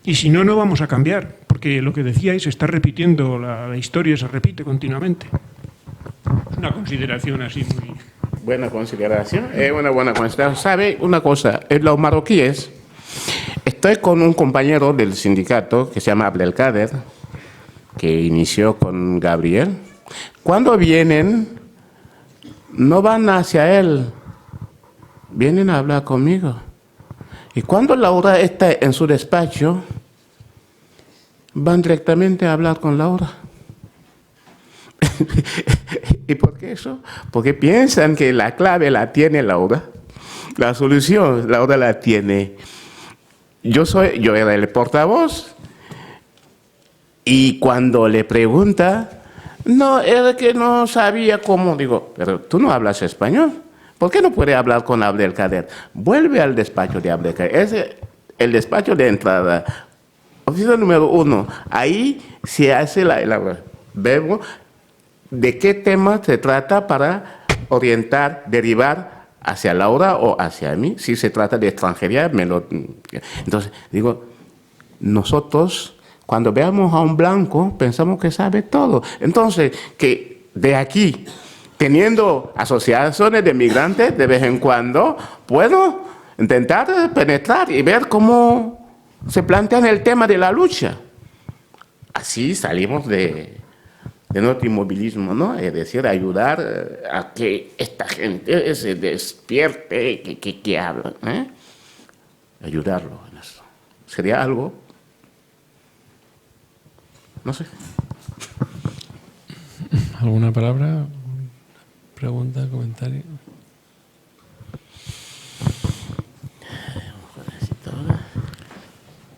Y si no, no vamos a cambiar, porque lo que decíais se está repitiendo, la historia se repite continuamente. Es una consideración así muy...
Buena consideración, una buena consideración. ¿Sabe una cosa? En los marroquíes, estoy con un compañero del sindicato que se llama Abdelkader, que inició con Gabriel. Cuando vienen, no van hacia él, vienen a hablar conmigo. Y cuando Laura está en su despacho, van directamente a hablar con Laura. ¿Y por qué eso? Porque piensan que la clave la tiene Laura, la solución Laura la tiene. Yo era el portavoz, y cuando le pregunta... No, era que no sabía cómo. Digo, pero tú no hablas español. ¿Por qué no puede hablar con Abdelkader? Vuelve al despacho de Abdelkader. Es el despacho de entrada. Oficina número 1. Ahí se hace vemos de qué tema se trata para orientar, derivar hacia Laura o hacia mí. Si se trata de extranjería, Entonces, digo, nosotros, cuando veamos a un blanco, pensamos que sabe todo. Entonces, que de aquí, teniendo asociaciones de migrantes, de vez en cuando, puedo intentar penetrar y ver cómo se plantean el tema de la lucha. Así salimos de nuestro inmovilismo, ¿no? Es decir, ayudar a que esta gente se despierte, que habla, ¿eh? Ayudarlo en eso. Sería algo, no sé.
¿Alguna palabra? ¿Pregunta? ¿Comentario?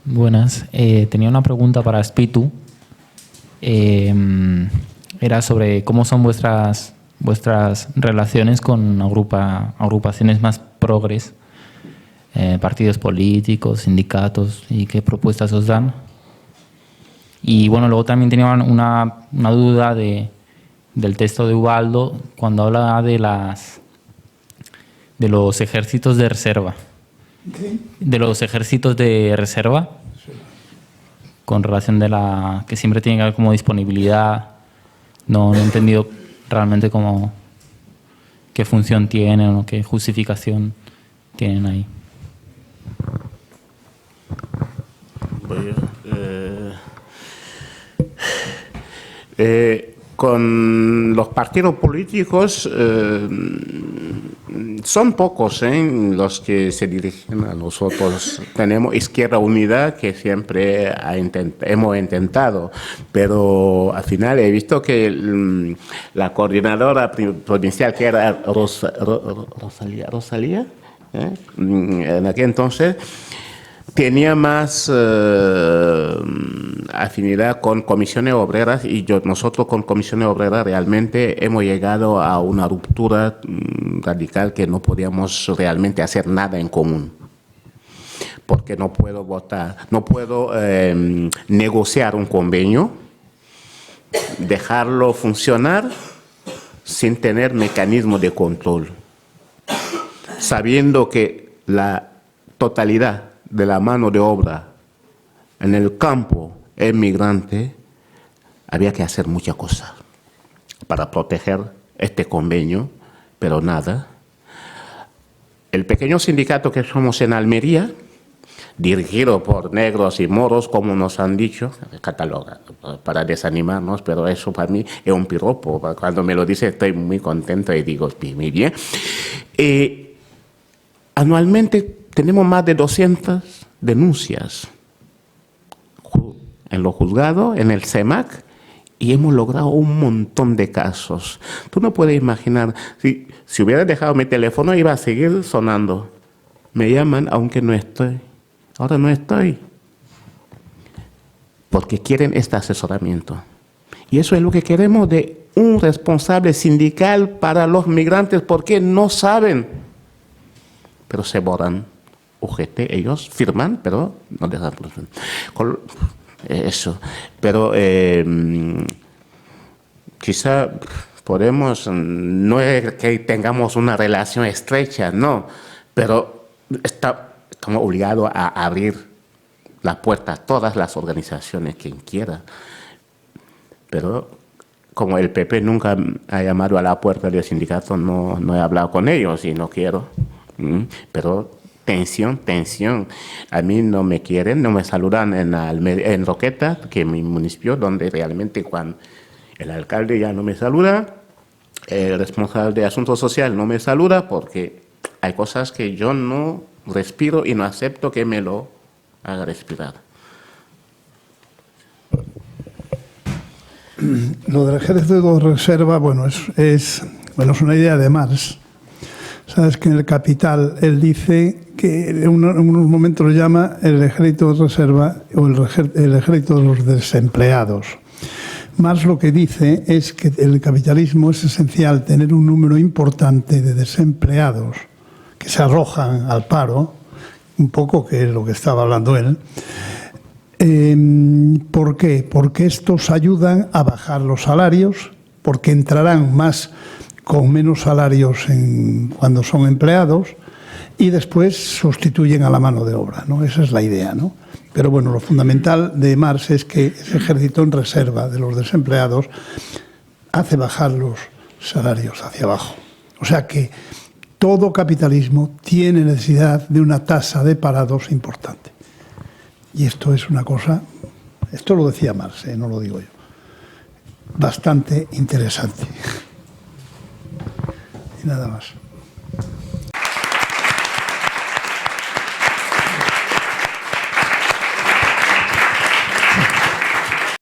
Buenas. Tenía una pregunta para Spitu. Era sobre cómo son vuestras relaciones con agrupaciones más progres, partidos políticos, sindicatos, y qué propuestas os dan. Y bueno, luego también tenía una duda del texto de Ubaldo cuando habla de los ejércitos de reserva.
¿Qué?
De los ejércitos de reserva, sí, con relación de que siempre tiene que haber como disponibilidad. No he entendido realmente qué función tienen o qué justificación tienen ahí.
Con los partidos políticos son pocos los que se dirigen a nosotros. Tenemos Izquierda Unida, que siempre hemos intentado, pero al final he visto que la coordinadora provincial, que era Rosalía, en aquel entonces, tenía más afinidad con comisiones obreras, y nosotros con comisiones obreras realmente hemos llegado a una ruptura radical, que no podíamos realmente hacer nada en común. Porque no puedo votar, no puedo negociar un convenio, dejarlo funcionar sin tener mecanismo de control, sabiendo que la totalidad de la mano de obra en el campo es migrante. Había que hacer muchas cosas para proteger este convenio, pero nada. El pequeño sindicato que somos en Almería, dirigido por negros y moros, como nos han dicho, cataloga para desanimarnos, pero eso para mí es un piropo. Cuando me lo dice estoy muy contento y digo, muy bien. Anualmente tenemos más de 200 denuncias en los juzgados, en el CEMAC, y hemos logrado un montón de casos. Tú no puedes imaginar, si hubiera dejado mi teléfono iba a seguir sonando. Me llaman aunque no estoy. Ahora no estoy. Porque quieren este asesoramiento. Y eso es lo que queremos de un responsable sindical para los migrantes, porque no saben, pero se borran. UGT, ellos firman, pero no dejan eso. Pero quizá podemos, no es que tengamos una relación estrecha, no, pero estamos obligados a abrir las puertas a todas las organizaciones, quien quiera. Pero como el PP nunca ha llamado a la puerta del sindicato, no he hablado con ellos y no quiero. Pero tensión. A mí no me quieren, no me saludan en Roqueta, que es mi municipio, donde realmente cuando el alcalde ya no me saluda, el responsable de asuntos sociales no me saluda, porque hay cosas que yo no respiro y no acepto que me lo haga respirar.
Lo del ejército de reserva, bueno, es una idea de Marx. Sabes que en el Capital él dice que en unos momentos lo llama el ejército de reserva o el ejército de los desempleados. Marx lo que dice es que en el capitalismo es esencial tener un número importante de desempleados que se arrojan al paro, un poco que es lo que estaba hablando él. ¿Por qué? Porque estos ayudan a bajar los salarios, porque entrarán más con menos salarios cuando son empleados y después sustituyen a la mano de obra, ¿no? Esa es la idea, ¿no? Pero bueno, lo fundamental de Marx es que ese ejército en reserva de los desempleados hace bajar los salarios hacia abajo. O sea que todo capitalismo tiene necesidad de una tasa de parados importante. Y esto es una cosa, esto lo decía Marx, no lo digo yo, bastante interesante. Y nada más.